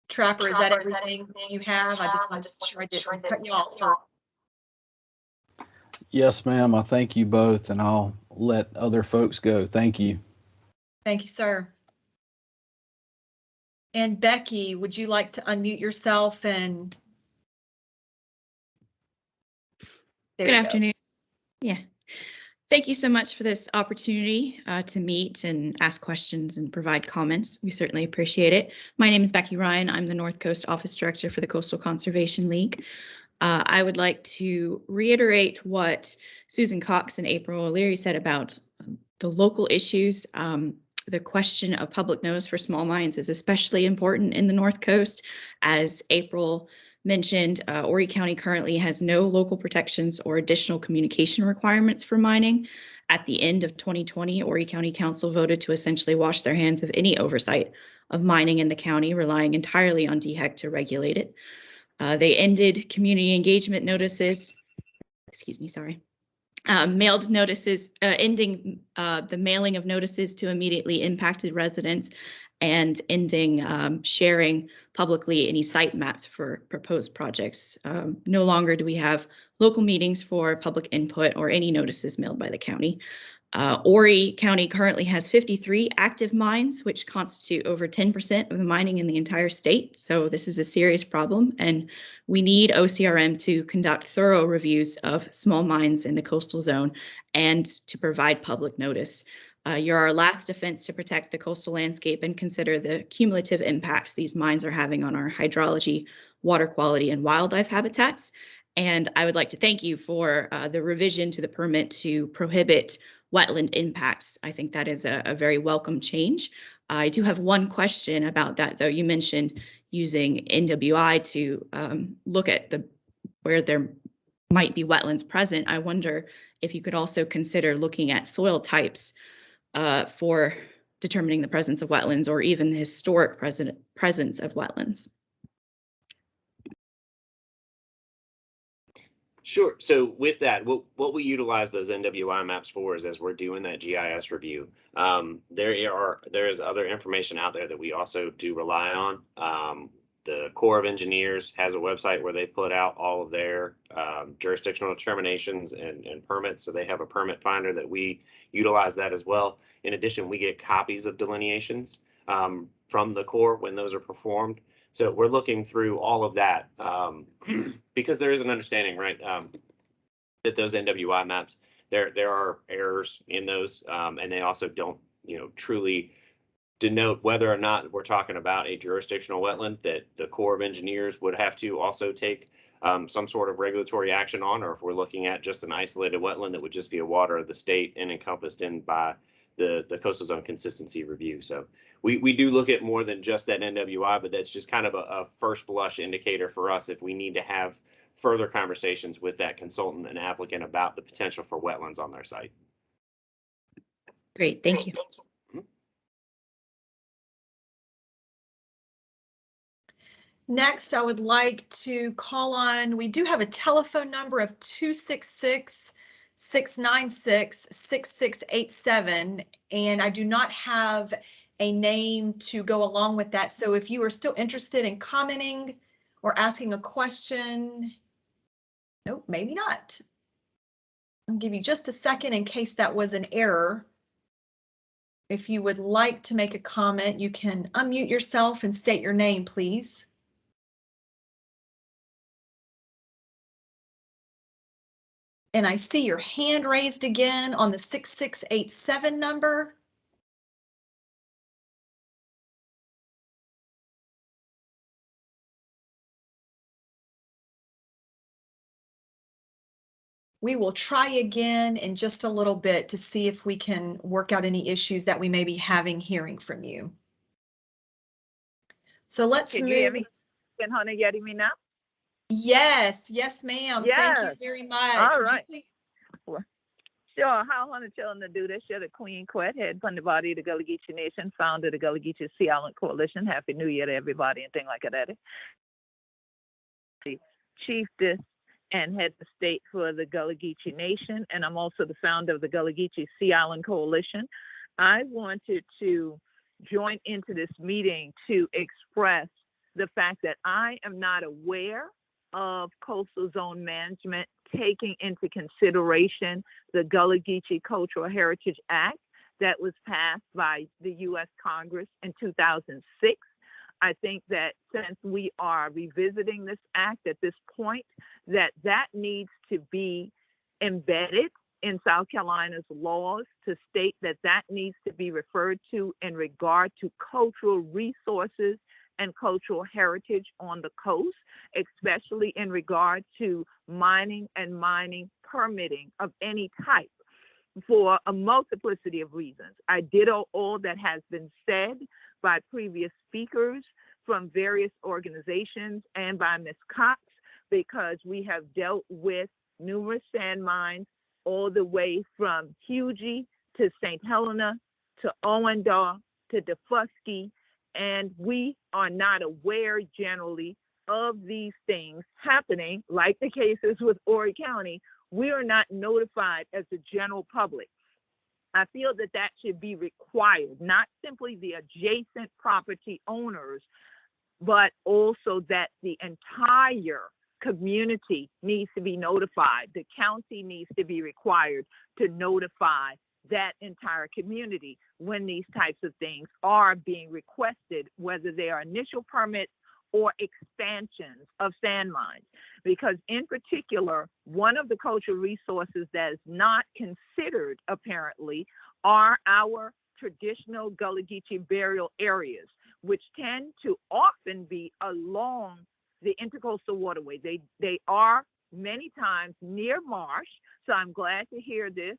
Trapper, is that everything you have? I just wanted to make sure I didn't cut you off. Yes, ma'am. I thank you both, and I'll let other folks go. Thank you. Thank you, sir. And Becky, would you like to unmute yourself and? There Good you go. afternoon. Yeah. Thank you so much for this opportunity to meet and ask questions and provide comments. We certainly appreciate it. My name is Becky Ryan. I'm the North Coast Office Director for the Coastal Conservation League. I would like to reiterate what Susan Cox and April O'Leary said about the local issues. The question of public notice for small mines is especially important in the North Coast. As April mentioned, Horry County currently has no local protections or additional communication requirements for mining. At the end of 2020, Horry County Council voted to essentially wash their hands of any oversight of mining in the county, relying entirely on DHEC to regulate it. They ended community engagement notices, mailed notices, ending the mailing of notices to immediately impacted residents, and ending sharing publicly any site maps for proposed projects. No longer do we have local meetings for public input or any notices mailed by the county. Horry County currently has 53 active mines, which constitute over 10% of the mining in the entire state. So this is a serious problem, and we need OCRM to conduct thorough reviews of small mines in the coastal zone and to provide public notice. You're our last defense to protect the coastal landscape and consider the cumulative impacts these mines are having on our hydrology, water quality, and wildlife habitats. And I would like to thank you for the revision to the permit to prohibit wetland impacts. I think that is a very welcome change. I do have one question about that, though. You mentioned using NWI to look at where there might be wetlands present. I wonder if you could also consider looking at soil types for determining the presence of wetlands, or even the historic presence of wetlands. Sure. So with that, what we utilize those NWI maps for is, as we're doing that GIS review, there is other information out there that we also do rely on. The Corps of Engineers has a website where they put out all of their jurisdictional determinations and permits. So they have a permit finder that we utilize that as well. In addition, we get copies of delineations from the Corps when those are performed. So we're looking through all of that because there is an understanding, right, that those NWI maps, there are errors in those, and they also don't, truly denote whether or not we're talking about a jurisdictional wetland that the Corps of Engineers would have to also take some sort of regulatory action on, or if we're looking at just an isolated wetland that would just be a water of the state and encompassed in by the Coastal Zone Consistency Review. So we do look at more than just that NWI, but that's just kind of a first blush indicator for us if we need to have further conversations with that consultant and applicant about the potential for wetlands on their site. Great, thank you. Next, I would like to call on, we do have a telephone number of 266-696-6687, and I do not have a name to go along with that. So if you are still interested in commenting or asking a question, nope, maybe not. I'll give you just a second in case that was an error. If you would like to make a comment, you can unmute yourself and state your name, please. And I see your hand raised again on the 6687 number. We will try again in just a little bit to see if we can work out any issues that we may be having hearing from you. So let's Can you hear move. me? Can Hannah hear me now? Yes, yes, ma'am. Thank you Yes. very much. All Would you right. please- Sure. How Hannah telling to do this? You're the Queen Quet, head from the body of the Gullah Geechee Nation, founder of the Gullah Geechee Sea Island Coalition. Happy New Year to everybody and things like that. Chiefess and head of state for the Gullah Geechee Nation, and I'm also the founder of the Gullah Geechee Sea Island Coalition. I wanted to join into this meeting to express the fact that I am not aware of coastal zone management taking into consideration the Gullah Geechee Cultural Heritage Act that was passed by the U.S. Congress in 2006. I think that since we are revisiting this act at this point, that needs to be embedded in South Carolina's laws to state that needs to be referred to in regard to cultural resources and cultural heritage on the coast, especially in regard to mining and mining permitting of any type for a multiplicity of reasons. I ditto all that has been said by previous speakers from various organizations and by Ms. Cox, because we have dealt with numerous sand mines all the way from Hughie to St. Helena to Owendaw to Defusky, and we are not aware generally of these things happening, like the cases with Horry County. We are not notified as the general public. I feel that should be required, not simply the adjacent property owners, but also that the entire community needs to be notified. The county needs to be required to notify that entire community when these types of things are being requested, whether they are initial permits or expansions of sand mines. Because in particular, one of the cultural resources that is not considered apparently are our traditional Gullah Geechee burial areas, which tend to often be along the Intercoastal Waterway. They are many times near marsh, so I'm glad to hear this.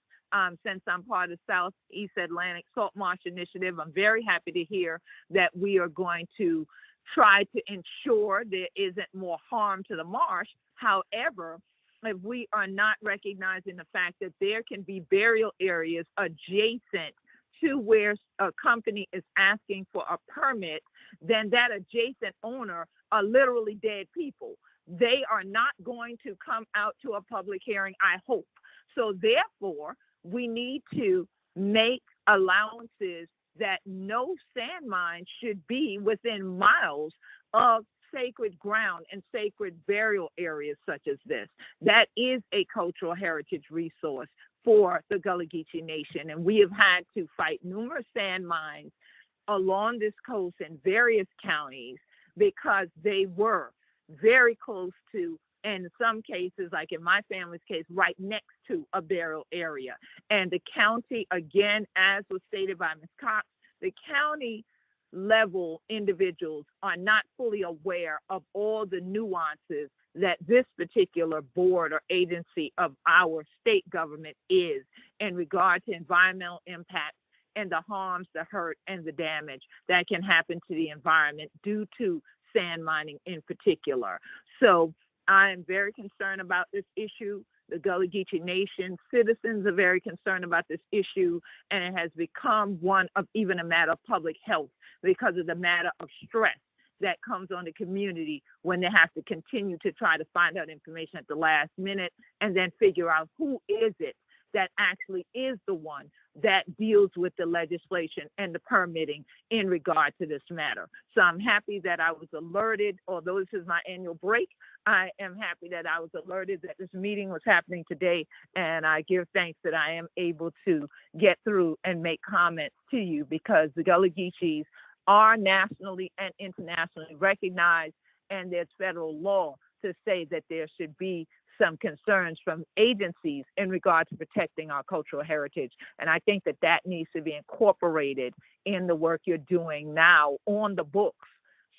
Since I'm part of Southeast Atlantic Salt Marsh Initiative, I'm very happy to hear that we are going to try to ensure there isn't more harm to the marsh. However, if we are not recognizing the fact that there can be burial areas adjacent to where a company is asking for a permit, then that adjacent owner are literally dead people. They are not going to come out to a public hearing, I hope. So therefore, we need to make allowances that no sand mine should be within miles of sacred ground and sacred burial areas such as this. That is a cultural heritage resource for the Gullah Geechee Nation. And we have had to fight numerous sand mines along this coast in various counties because they were very close to, in some cases, like in my family's case, right next to a burial area. And the county, again, as was stated by Ms. Cox, the county level individuals are not fully aware of all the nuances that this particular board or agency of our state government is in regard to environmental impact and the harms, the hurt, and the damage that can happen to the environment due to sand mining in particular. So I am very concerned about this issue. The Gullah Geechee Nation citizens are very concerned about this issue, and it has become one of even a matter of public health because of the matter of stress that comes on the community when they have to continue to try to find out information at the last minute and then figure out who is it that actually is the one that deals with the legislation and the permitting in regard to this matter. So I'm happy that I was alerted, although this is my annual break, I am happy that I was alerted that this meeting was happening today, and I give thanks that I am able to get through and make comments to you because the Gullah Geechees are nationally and internationally recognized, and there's federal law to say that there should be some concerns from agencies in regard to protecting our cultural heritage. And I think that needs to be incorporated in the work you're doing now on the books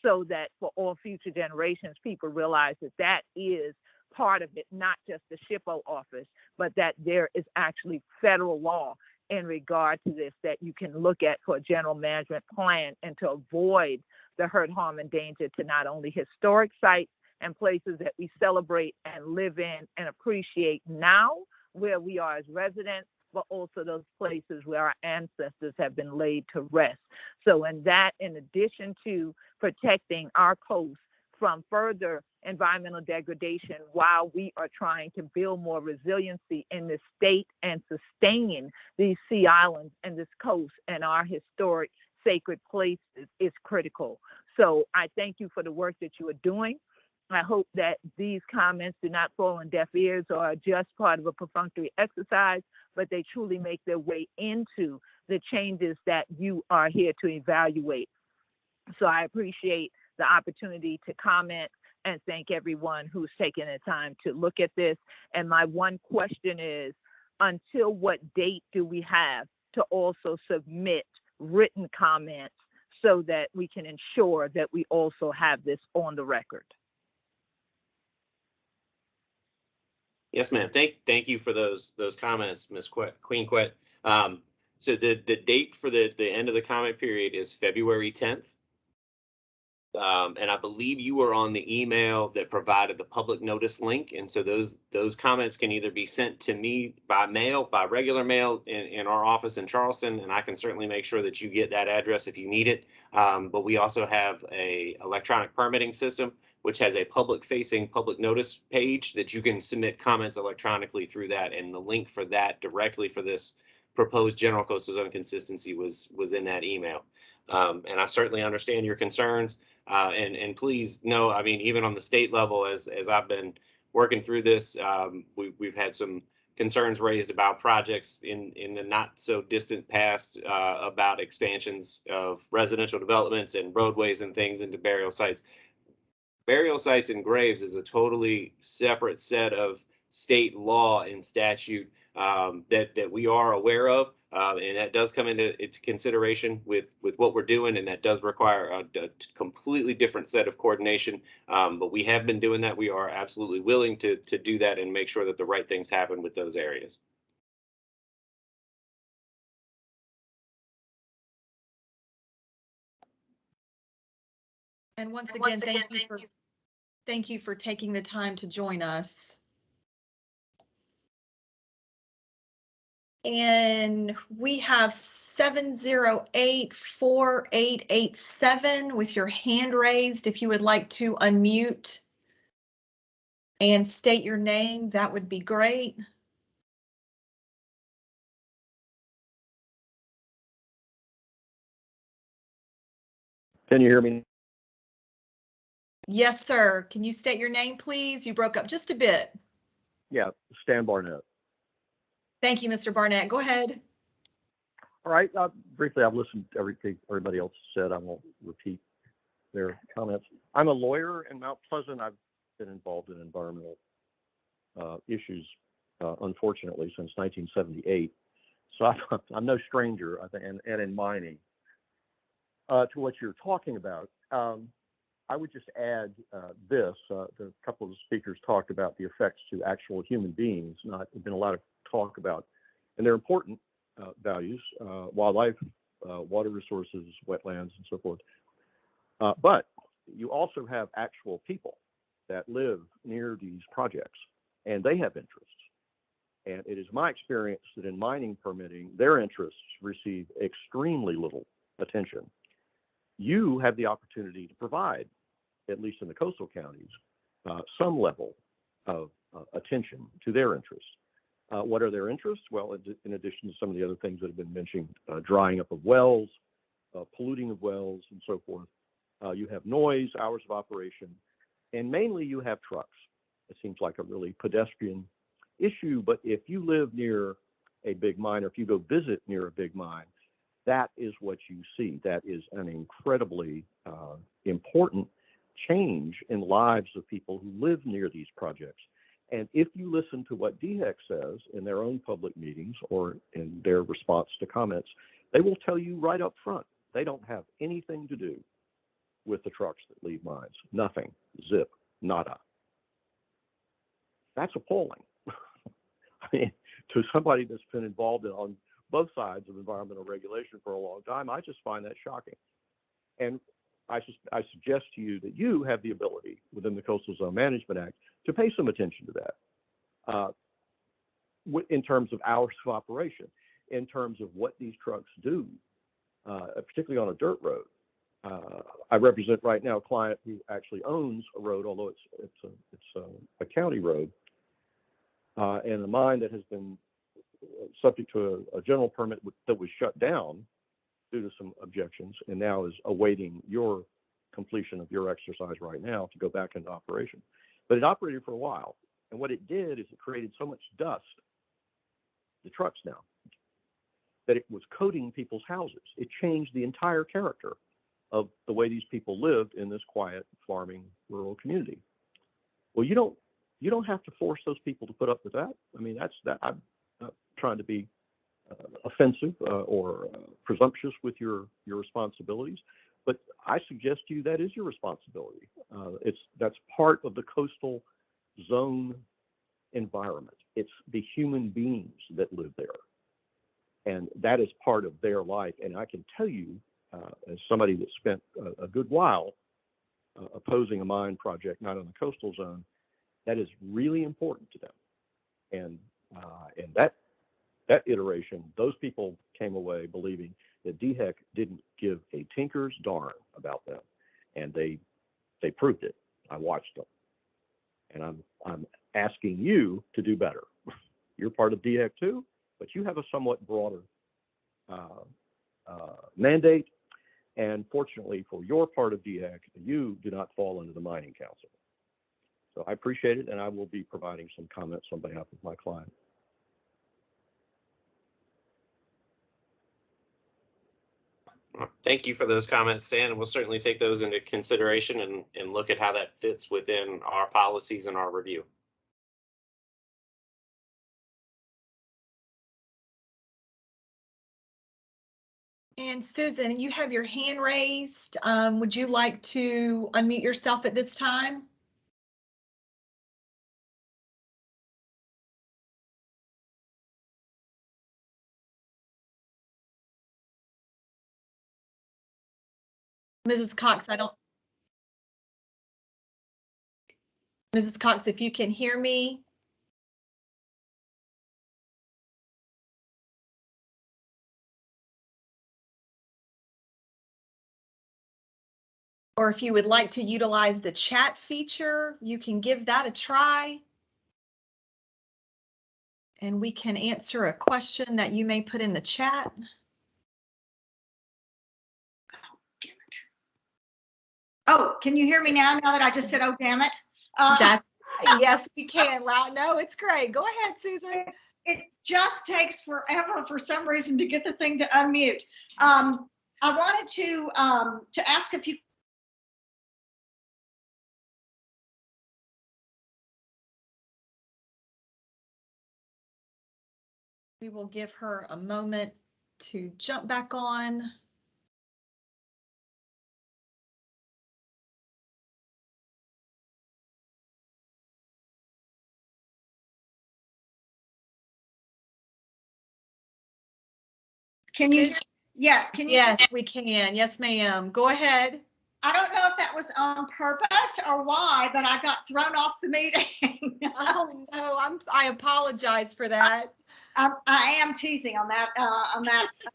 so that for all future generations, people realize that is part of it, not just the SHPO office, but that there is actually federal law in regard to this that you can look at for a general management plan and to avoid the hurt, harm, and danger to not only historic sites and places that we celebrate and live in and appreciate now where we are as residents, but also those places where our ancestors have been laid to rest. So in that, in addition to protecting our coast from further environmental degradation while we are trying to build more resiliency in this state and sustain these sea islands and this coast and our historic sacred places is critical. So I thank you for the work that you are doing. I hope that these comments do not fall on deaf ears or are just part of a perfunctory exercise, but they truly make their way into the changes that you are here to evaluate. So I appreciate the opportunity to comment and thank everyone who's taken the time to look at this. And my one question is, until what date do we have to also submit written comments so that we can ensure that we also have this on the record? Yes, ma'am. Thank you for those comments, Ms. Queen Quet. So the date for the end of the comment period is February 10th. And I believe you were on the email that provided the public notice link. And so those comments can either be sent to me by mail, by regular mail in our office in Charleston, and I can certainly make sure that you get that address if you need it. But we also have a electronic permitting system, which has a public-facing public notice page that you can submit comments electronically through that. And the link for that directly for this proposed general coastal zone consistency was in that email. And I certainly understand your concerns. And please know, I mean, even on the state level, as I've been working through this, we've had some concerns raised about projects in the not so distant past about expansions of residential developments and roadways and things into burial sites. Burial sites and graves is a totally separate set of state law and statute that we are aware of. And that does come into consideration with what we're doing, and that does require a completely different set of coordination. But we have been doing that. We are absolutely willing to do that and make sure that the right things happen with those areas. And once again, thank you for taking the time to join us. And we have 708-4887 with your hand raised. If you would like to unmute and state your name, that would be great. Can you hear me? Yes, sir. Can you state your name, please? You broke up just a bit. Yeah, Stan Barnett. Thank you, Mr. Barnett. Go ahead. All right. Briefly, I've listened to everything everybody else said. I won't repeat their comments. I'm a lawyer in Mount Pleasant. I've been involved in environmental issues, unfortunately, since 1978. So I'm no stranger, I think, and in mining. To what you're talking about, I would just add this. The couple of the speakers talked about the effects to actual human beings. There's been a lot of talk about, and they're important values, wildlife, water resources, wetlands, and so forth. But you also have actual people that live near these projects, and they have interests. And it is my experience that in mining permitting, their interests receive extremely little attention. You have the opportunity to provide, at least in the coastal counties, some level of attention to their interests. What are their interests? Well, in addition to some of the other things that have been mentioned, drying up of wells, polluting of wells, and so forth, you have noise, hours of operation, and mainly you have trucks. It seems like a really pedestrian issue, but if you live near a big mine, or if you go visit near a big mine, that is what you see. That is an incredibly important change in lives of people who live near these projects. And if you listen to what DHEC says in their own public meetings or in their response to comments, they will tell you right up front, they don't have anything to do with the trucks that leave mines. Nothing. Zip. Nada. That's appalling. I mean, to somebody that's been involved on both sides of environmental regulation for a long time, I just find that shocking. And I suggest to you that you have the ability within the Coastal Zone Management Act to pay some attention to that in terms of hours of operation, in terms of what these trucks do, particularly on a dirt road. I represent right now a client who actually owns a road, although it's a county road, and a mine that has been subject to a general permit that was shut down due to some objections, and now is awaiting your completion of your exercise right now to go back into operation. But it operated for a while, and what it did is it created so much dust, the trucks now, that it was coating people's houses. It changed the entire character of the way these people lived in this quiet farming rural community. Well, you don't have to force those people to put up with that. I mean, I'm not trying to be offensive or presumptuous with your responsibilities, but I suggest to you that is your responsibility. That's part of the coastal zone environment. It's the human beings that live there, and that is part of their life. And I can tell you, as somebody that spent a good while opposing a mine project not on the coastal zone, that is really important to them. And that iteration, those people came away believing that DHEC didn't give a tinker's darn about them, and they proved it. I watched them, and I'm asking you to do better. You're part of DHEC too, but you have a somewhat broader mandate, and fortunately for your part of DHEC, you do not fall under the Mining Council. So I appreciate it, and I will be providing some comments on behalf of my client. Thank you for those comments, Stan, and we'll certainly take those into consideration and look at how that fits within our policies and our review. And Susan, you have your hand raised. Would you like to unmute yourself at this time? Mrs. Cox, Mrs. Cox, if you can hear me. Or if you would like to utilize the chat feature, you can give that a try. And we can answer a question that you may put in the chat. Oh, can you hear me now that I just said, oh, damn it? Yes, we can. Loud. No, it's great. Go ahead, Susan. It just takes forever for some reason to get the thing to unmute. I wanted to ask a few. We will give her a moment to jump back on. Can you? Yes, can you? Yes, we can. Yes, ma'am. Go ahead. I don't know if that was on purpose or why, but I got thrown off the meeting. Oh no, I apologize for that. I am teasing on that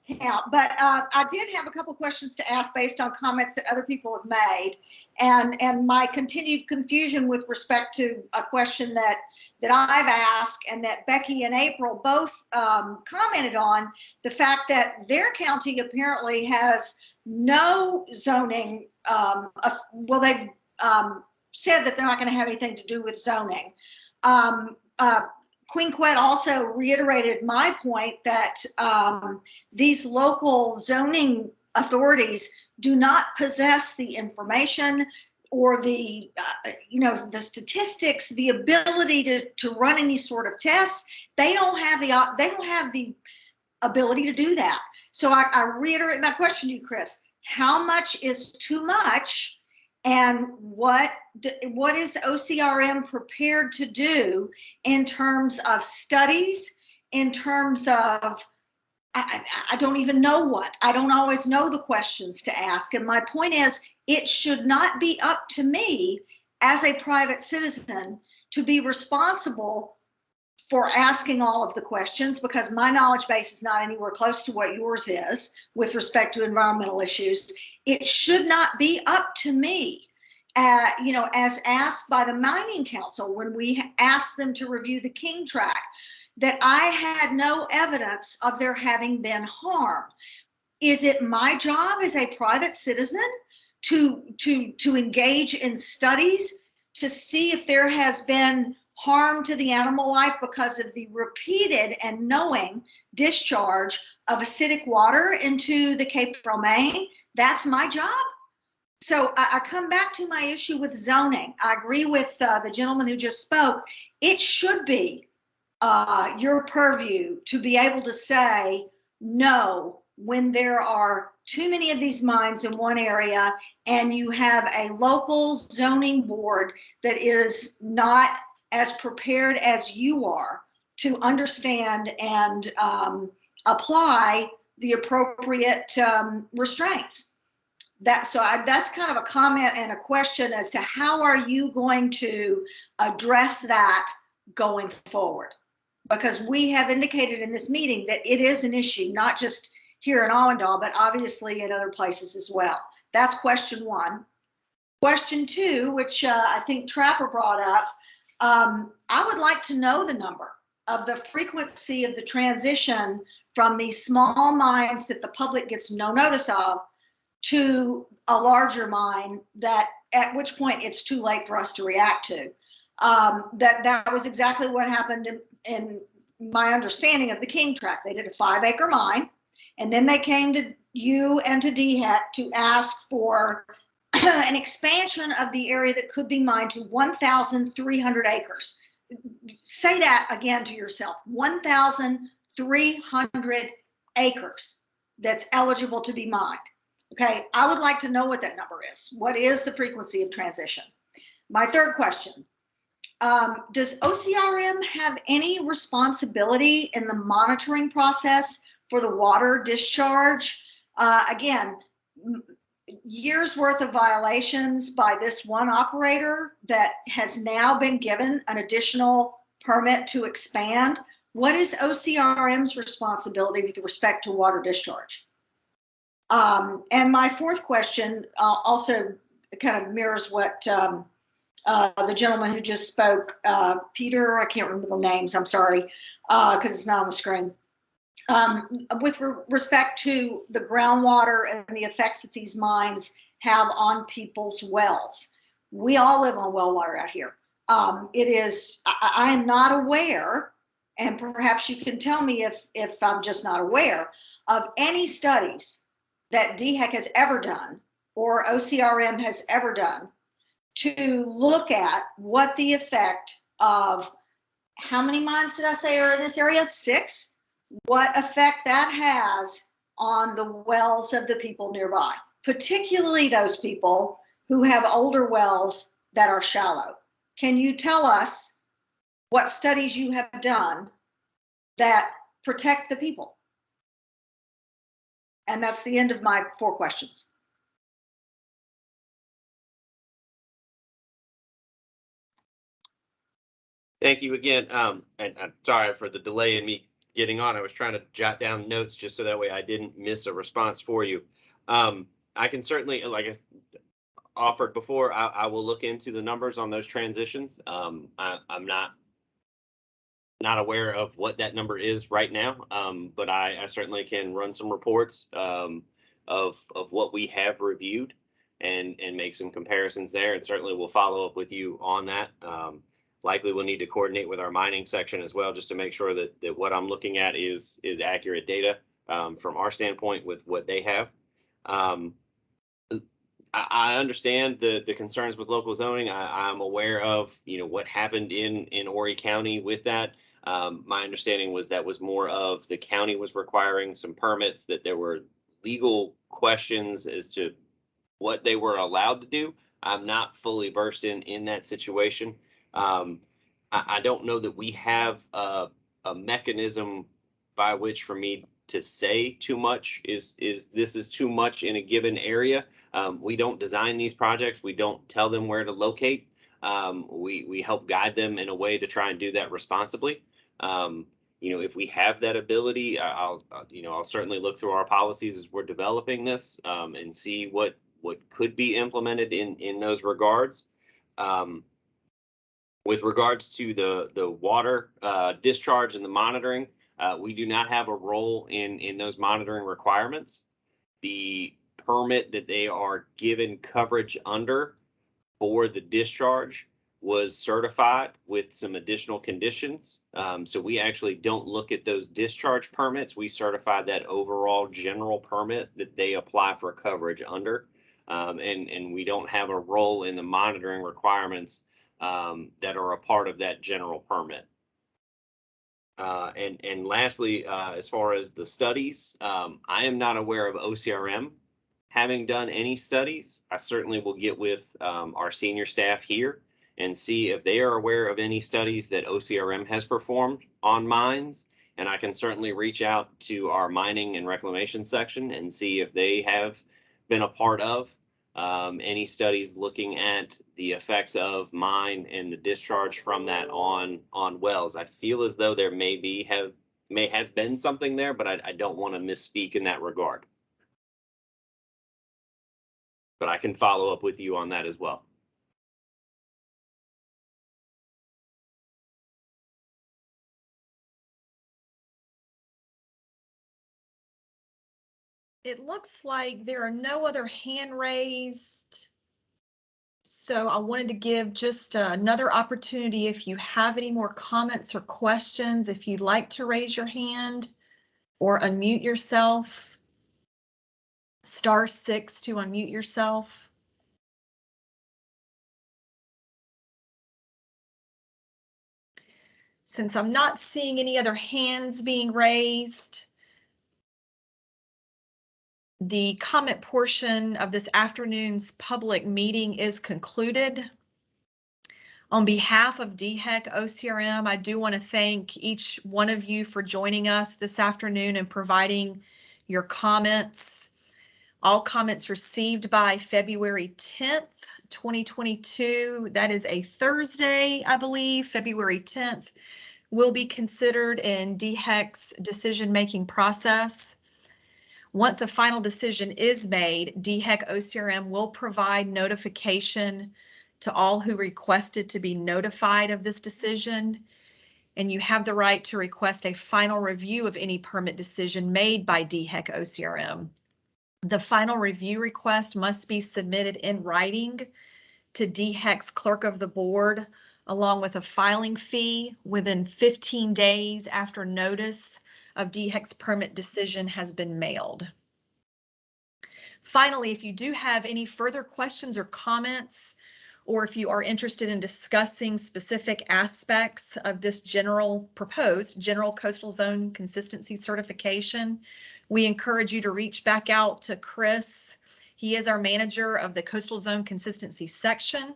account, but I did have a couple questions to ask based on comments that other people have made, and my continued confusion with respect to a question that I've asked and that Becky and April both commented on, the fact that their county apparently has no zoning. Well, they've said that they're not going to have anything to do with zoning. Quinquet also reiterated my point that these local zoning authorities do not possess the information or the the statistics, the ability to run any sort of tests. They don't have the ability to do that. So I reiterate my question to you, Chris. How much is too much, And what is OCRM prepared to do in terms of studies, in terms of, I don't even know what. I don't always know the questions to ask. And my point is, it should not be up to me as a private citizen to be responsible for asking all of the questions, because my knowledge base is not anywhere close to what yours is with respect to environmental issues. It should not be up to me, as asked by the Mining Council when we asked them to review the King Tract, that I had no evidence of there having been harm. Is it my job as a private citizen to engage in studies to see if there has been harm to the animal life because of the repeated and knowing discharge of acidic water into the Cape Romaine? That's my job. So I come back to my issue with zoning. I agree with the gentleman who just spoke. It should be your purview to be able to say no when there are too many of these mines in one area and you have a local zoning board that is not as prepared as you are to understand and apply the appropriate restraints. That's kind of a comment and a question as to how are you going to address that going forward? Because we have indicated in this meeting that it is an issue, not just here in Allendale, but obviously in other places as well. That's question one. Question two, which I think Trapper brought up, I would like to know the number of the frequency of the transition from these small mines that the public gets no notice of to a larger mine that at which point it's too late for us to react to. That was exactly what happened in my understanding of the King Tract. They did a 5-acre mine, and then they came to you and to DHEC to ask for an expansion of the area that could be mined to 1,300 acres. Say that again to yourself, 1,300 acres that's eligible to be mined. Okay, I would like to know what that number is. What is the frequency of transition? My third question, does OCRM have any responsibility in the monitoring process for the water discharge? Again, years worth of violations by this one operator that has now been given an additional permit to expand. What is OCRM's responsibility with respect to water discharge? And my fourth question also kind of mirrors what the gentleman who just spoke, Peter, I can't remember the names, I'm sorry, because it's not on the screen. With respect to the groundwater and the effects that these mines have on people's wells. We all live on well water out here. I am not aware, and perhaps you can tell me if I'm just not aware, of any studies that DHEC has ever done or OCRM has ever done to look at what the effect of, how many mines did I say are in this area? 6? What effect that has on the wells of the people nearby, particularly those people who have older wells that are shallow. Can you tell us what studies you have done that protect the people? And that's the end of my 4 questions. Thank you again. And I'm sorry for the delay in me getting on. I was trying to jot down notes just so that way I didn't miss a response for you. I can certainly, like I offered before, I will look into the numbers on those transitions. I'm not aware of what that number is right now, but I certainly can run some reports of what we have reviewed and make some comparisons there, and certainly we'll follow up with you on that. Likely we'll need to coordinate with our mining section as well, just to make sure that what I'm looking at is accurate data from our standpoint with what they have. I understand the concerns with local zoning. I'm aware of what happened in Horry County with that. My understanding was that was more of the county was requiring some permits, that there were legal questions as to what they were allowed to do. I'm not fully versed in that situation. I don't know that we have a mechanism by which for me to say too much is this is too much in a given area. We don't design these projects. We don't tell them where to locate. We help guide them in a way to try and do that responsibly. If we have that ability, I'll certainly look through our policies as we're developing this, and see what could be implemented in those regards. With regards to the water discharge and the monitoring, we do not have a role in those monitoring requirements. The permit that they are given coverage under for the discharge was certified with some additional conditions. So we actually don't look at those discharge permits. We certify that overall general permit that they apply for coverage under. And we don't have a role in the monitoring requirements that are a part of that general permit. And lastly, as far as the studies, I am not aware of OCRM having done any studies. I certainly will get with our senior staff here and see if they are aware of any studies that OCRM has performed on mines. And I can certainly reach out to our mining and reclamation section and see if they have been a part of any studies looking at the effects of mine and the discharge from that on wells. I feel as though there may have been something there, but I don't want to misspeak in that regard. But I can follow up with you on that as well. It looks like there are no other hand raised. So I wanted to give just another opportunity if you have any more comments or questions, if you'd like to raise your hand or unmute yourself. *6 to unmute yourself. Since I'm not seeing any other hands being raised, the comment portion of this afternoon's public meeting is concluded. On behalf of DHEC OCRM, I do want to thank each one of you for joining us this afternoon and providing your comments. All comments received by February 10th, 2022, that is a Thursday, I believe, February 10th, will be considered in DHEC's decision-making process. Once a final decision is made, DHEC OCRM will provide notification to all who requested to be notified of this decision. And you have the right to request a final review of any permit decision made by DHEC OCRM. The final review request must be submitted in writing to DHEC's clerk of the board, along with a filing fee within 15 days after notice of DHEC's permit decision has been mailed. Finally, if you do have any further questions or comments, or if you are interested in discussing specific aspects of this proposed general coastal zone consistency certification, we encourage you to reach back out to Chris. He is our manager of the Coastal Zone Consistency section.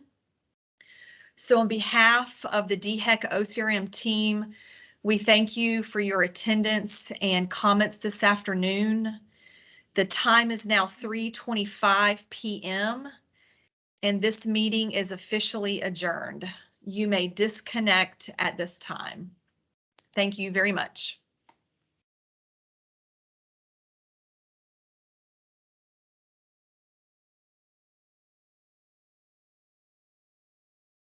So on behalf of the DHEC OCRM team, we thank you for your attendance and comments this afternoon. The time is now 3:25 p.m. and this meeting is officially adjourned. You may disconnect at this time. Thank you very much.